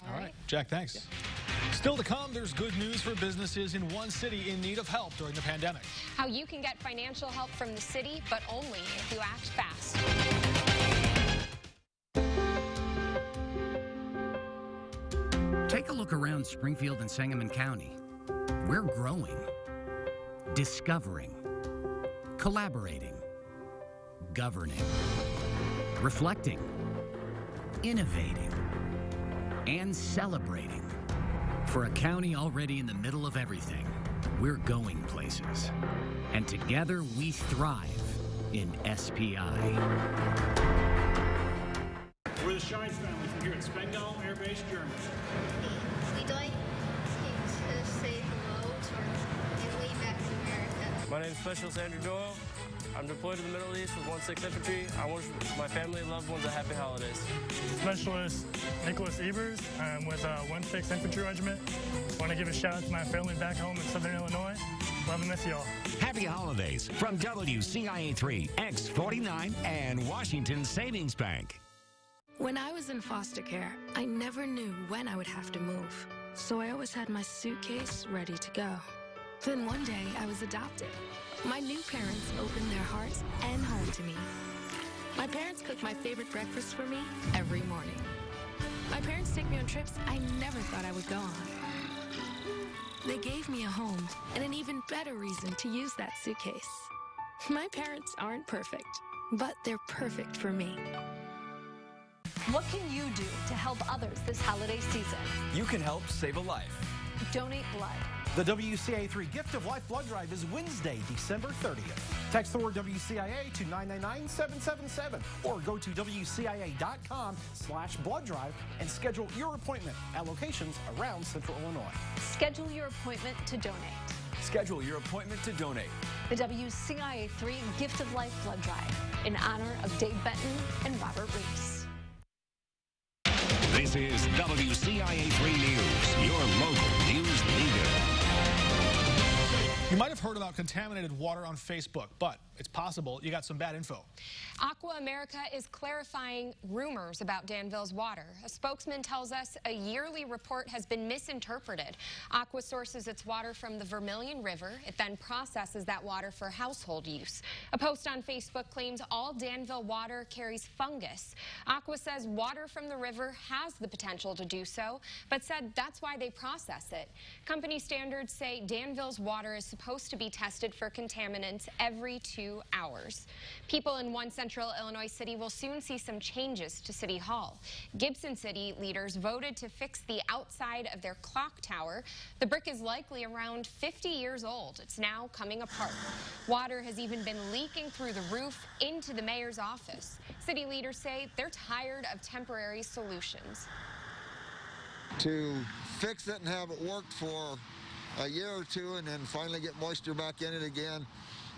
S4: All right, Jack, thanks. Yeah. Still to come, there's good news for businesses in one city in need of help during the pandemic.
S3: How you can get financial help from the city, but only if you act fast.
S5: Take a look around Springfield and Sangamon County. We're growing, discovering, collaborating, governing, reflecting, innovating, and celebrating. For a county already in the middle of everything, we're going places. And together we thrive in SPI.
S6: We're the Shines family from here at Spengau Air Base, Germany.
S10: We'd like to say hello to our family back in America.
S14: My name is Specialist Andrew Doyle. I'm deployed to the Middle East with 1/6 Infantry. I wish my family and loved ones a happy holidays.
S15: Specialist Nicholas Evers. I'm with 1/6 Infantry Regiment. Want to give a shout out to my family back home in Southern Illinois. Love and miss y'all.
S1: Happy holidays from WCIA3, X49, and Washington Savings Bank.
S16: When I was in foster care, I never knew when I would have to move. So I always had my suitcase ready to go. Then one day I was adopted. My new parents opened their hearts and home to me. My parents cook my favorite breakfast for me every morning. My parents take me on trips I never thought I would go on. They gave me a home and an even better reason to use that suitcase. My parents aren't perfect, but they're perfect for me.
S7: What can you do to help others this holiday season?
S21: You can help save a life.
S7: Donate blood.
S11: The WCIA3 Gift of Life Blood Drive is Wednesday, December 30th. Text the word WCIA to 999-777 or go to WCIA.com/blood drive and schedule your appointment at locations around Central Illinois.
S7: Schedule your appointment to donate.
S21: Schedule your appointment to donate.
S7: The WCIA3 Gift of Life Blood Drive in honor of Dave Benton and Robert Reese.
S1: This is WCIA3 News, your local news leader.
S4: You might have heard about contaminated water on Facebook, but it's possible you got some bad info.
S3: Aqua America is clarifying rumors about Danville's water. A spokesman tells us a yearly report has been misinterpreted. Aqua sources its water from the Vermilion River. It then processes that water for household use. A post on Facebook claims all Danville water carries fungus. Aqua says water from the river has the potential to do so, but said that's why they process it. Company standards say Danville's water is supposed to be tested for contaminants every 2 hours. People in one Central Illinois city will soon see some changes to City Hall. Gibson City leaders voted to fix the outside of their clock tower. The brick is likely around 50 years old. It's now coming apart. Water has even been leaking through the roof into the mayor's office. City leaders say they're tired of temporary solutions.
S17: To fix it and have it work for a year or two and then finally get moisture back in it again,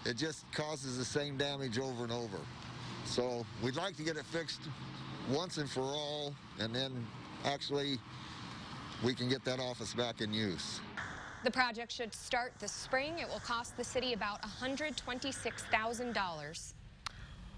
S17: it just causes the same damage over and over. So we'd like to get it fixed once and for all, and then actually we can get that office back in use.
S3: The project should start this spring. It will cost the city about $126,000.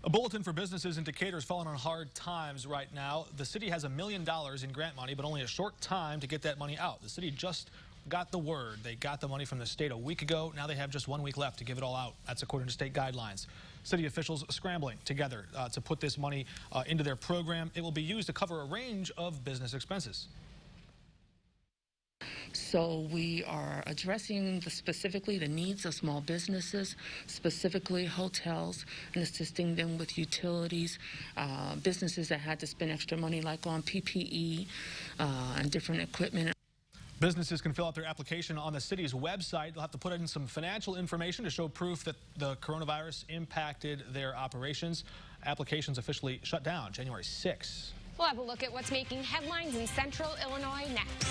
S4: A bulletin for businesses in Decatur is falling on hard times right now. The city has $1 million in grant money, but only a short time to get that money out. The city just got the word. They got the money from the state a week ago. Now they have just 1 week left to give it all out. That's according to state guidelines. City officials scrambling together to put this money into their program. It will be used to cover a range of business expenses.
S18: So we are addressing specifically the needs of small businesses, specifically hotels, and assisting them with utilities, businesses that had to spend extra money like on PPE and different equipment.
S4: Businesses can fill out their application on the city's website. They'll have to put in some financial information to show proof that the coronavirus impacted their operations. Applications officially shut down January 6.
S3: We'll have a look at what's making headlines in Central Illinois next.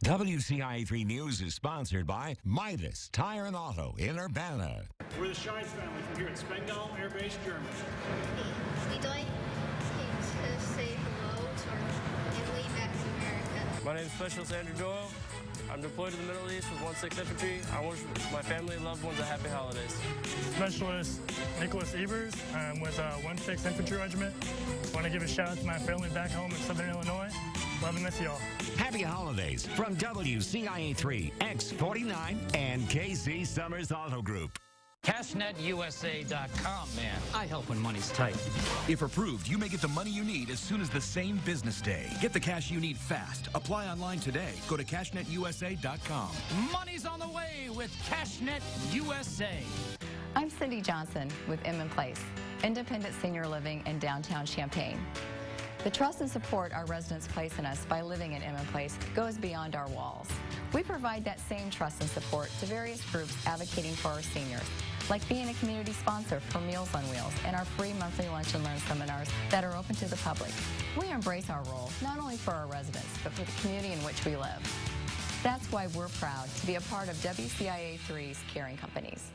S1: WCIA3 News is sponsored by Midas Tire and Auto in Urbana.
S6: We're the Scheitz family from here at Spengau Air Base, Germany.
S10: We'd like to say hello to our family back in America.
S14: My name is Special Sandra Doyle. I'm deployed to the Middle East with 1/6 Infantry. I wish my family and loved ones a happy holidays.
S15: Specialist Nicholas Evers. I'm with 1/6 Infantry Regiment. Want to give a shout out to my family back home in Southern Illinois. Love and miss y'all.
S1: Happy holidays from WCIA3, X49, and KC Summers Auto Group.
S19: CashNetUSA.com, man. I help when money's tight. If approved, you may get the money you need as soon as the same business day. Get the cash you need fast. Apply online today. Go to CashNetUSA.com.
S20: Money's on the way with CashNet USA.
S23: I'm Cindy Johnson with M & Place, independent senior living in downtown Champaign. The trust and support our residents place in us by living in M & Place goes beyond our walls. We provide that same trust and support to various groups advocating for our seniors, like being a community sponsor for Meals on Wheels and our free monthly lunch and learn seminars that are open to the public. We embrace our role, not only for our residents, but for the community in which we live. That's why we're proud to be a part of WCIA3's Caring Companies.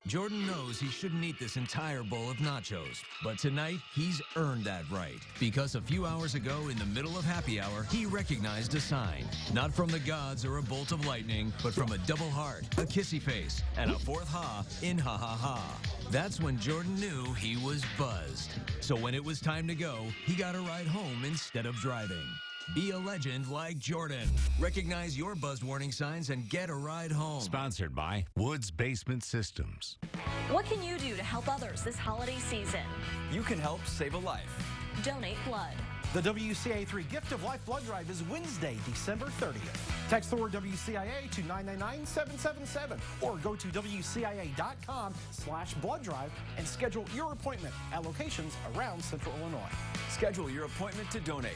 S9: Jordan knows he shouldn't eat this entire bowl of nachos, but tonight he's earned that right. Because a few hours ago in the middle of happy hour, he recognized a sign. Not from the gods or a bolt of lightning, but from a double heart, a kissy face, and a fourth ha in ha ha ha. That's when Jordan knew he was buzzed. So when it was time to go, he got a ride home instead of driving. Be a legend like Jordan. Recognize your buzzed warning signs and get a ride home.
S1: Sponsored by Woods Basement Systems.
S7: What can you do to help others this holiday season?
S21: You can help save a life.
S7: Donate blood.
S11: The WCIA 3 Gift of Life Blood Drive is Wednesday, December 30th. Text the word WCIA to 999-777 or go to WCIA.com/blood drive and schedule your appointment at locations around Central Illinois.
S19: Schedule your appointment to donate.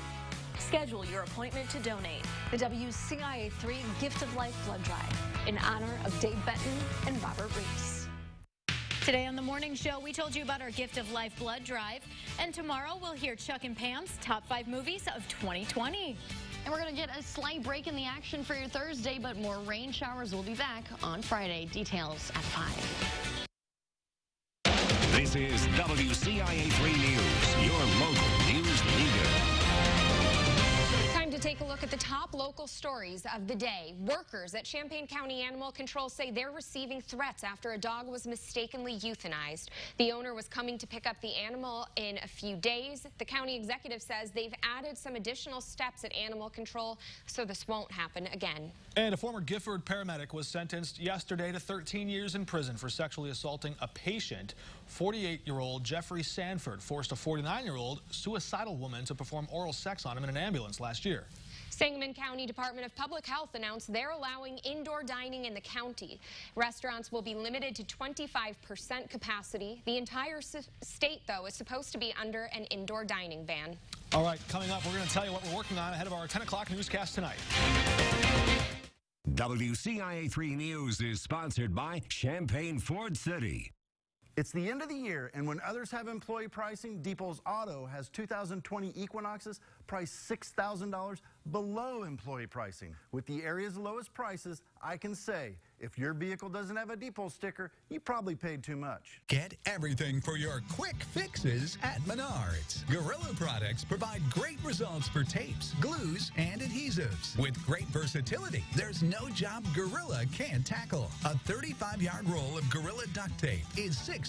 S7: Schedule your appointment to donate. The WCIA 3 Gift of Life Blood Drive in honor of Dave Benton and Robert Reese.
S2: Today on the morning show, we told you about our Gift of Life blood drive. And tomorrow, we'll hear Chuck and Pam's top 5 movies of 2020.
S8: And we're going to get a slight break in the action for your Thursday, but more rain showers will be back on Friday. Details at 5.
S1: This is WCIA 3 News, your local news leader.
S3: Time to take a look at the top local stories of the day. Workers at Champaign County Animal Control say they're receiving threats after a dog was mistakenly euthanized. The owner was coming to pick up the animal in a few days. The county executive says they've added some additional steps at Animal Control so this won't happen again.
S4: And a former Gifford paramedic was sentenced yesterday to 13 years in prison for sexually assaulting a patient. 48-year-old Jeffrey Sanford forced a 49-year-old suicidal woman to perform oral sex on him in an ambulance last year.
S3: Sangamon County Department of Public Health announced they're allowing indoor dining in the county. Restaurants will be limited to 25% capacity. The entire state, though, is supposed to be under an indoor dining ban.
S4: All right, coming up, we're going to tell you what we're working on ahead of our 10 o'clock newscast tonight.
S1: WCIA 3 News is sponsored by Champaign Ford City.
S12: It's the end of the year, and when others have employee pricing, Depot's Auto has 2020 Equinoxes priced $6,000 below employee pricing. With the area's lowest prices, I can say, if your vehicle doesn't have a Depot sticker, you probably paid too much.
S22: Get everything for your quick fixes at Menards. Gorilla products provide great results for tapes, glues, and adhesives. With great versatility, there's no job Gorilla can't tackle. A 35-yard roll of Gorilla duct tape is $6.99.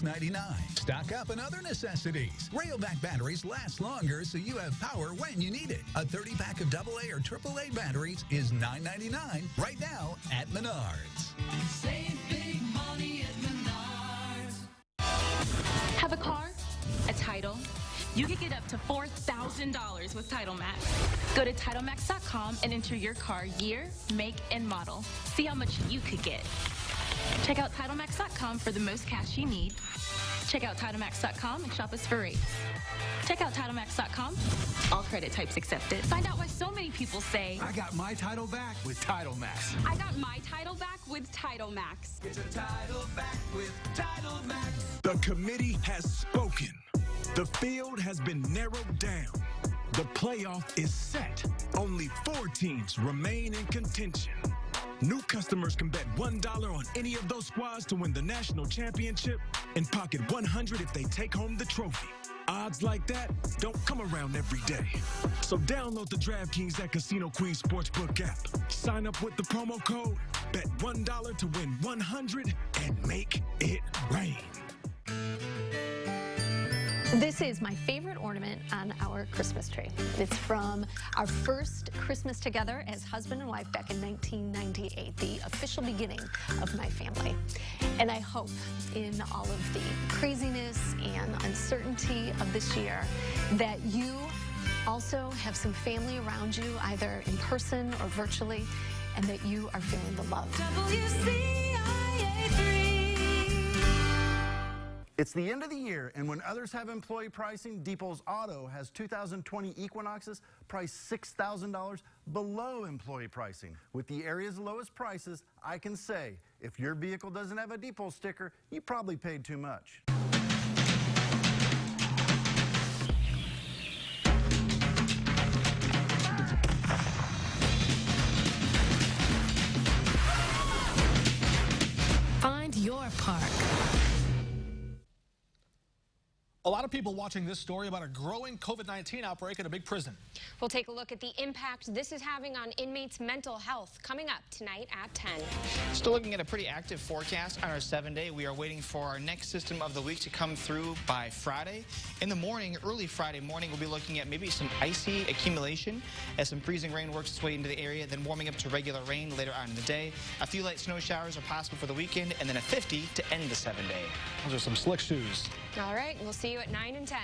S22: Stock up on other necessities. Railback batteries last longer so you have power when you need it. A 30-pack of AA or AAA batteries is $9.99 right now at Menards.
S2: Save big money at Menards. Have a car? A title? You can get up to $4,000 with TitleMax. Go to TitleMax.com and enter your car year, make, and model. See how much you could get. Check out TitleMax.com for the most cash you need. Check out TitleMax.com and shop us for rates. Check out TitleMax.com. All credit types accepted. Find out why so many people say,
S24: I got my title back with TitleMax.
S25: I got my title back with TitleMax.
S24: Get your title back with TitleMax. The committee has spoken. The field has been narrowed down. The playoff is set. Only 4 teams remain in contention. New customers can bet $1 on any of those squads to win the national championship and pocket $100 if they take home the trophy. Odds like that don't come around every day. So download the DraftKings at Casino Queen Sportsbook app. Sign up with the promo code, bet $1 to win $100, and make it rain.
S7: This is my favorite ornament on our Christmas tree. It's from our first Christmas together as husband and wife back in 1998, the official beginning of my family. And I hope in all of the craziness and uncertainty of this year that you also have some family around you, either in person or virtually, and that you are feeling the love.
S12: WCIA 3. It's the end of the year, and when others have employee pricing, Depot's Auto has 2020 Equinoxes priced $6,000 below employee pricing. With the area's lowest prices, I can say, if your vehicle doesn't have a Depot sticker, you probably paid too much.
S2: Find your park.
S4: A lot of people watching this story about a growing COVID-19 outbreak at a big prison.
S3: We'll take a look at the impact this is having on inmates' mental health coming up tonight at 10.
S13: Still looking at a pretty active forecast on our 7-day. We are waiting for our next system of the week to come through by Friday. In the morning, early Friday morning, we'll be looking at maybe some icy accumulation as some freezing rain works its way into the area, then warming up to regular rain later on in the day. A few light snow showers are possible for the weekend, and then a 50 to end the 7-day.
S4: Those are some slick shoes.
S3: All right, we'll see you at 9 and 10.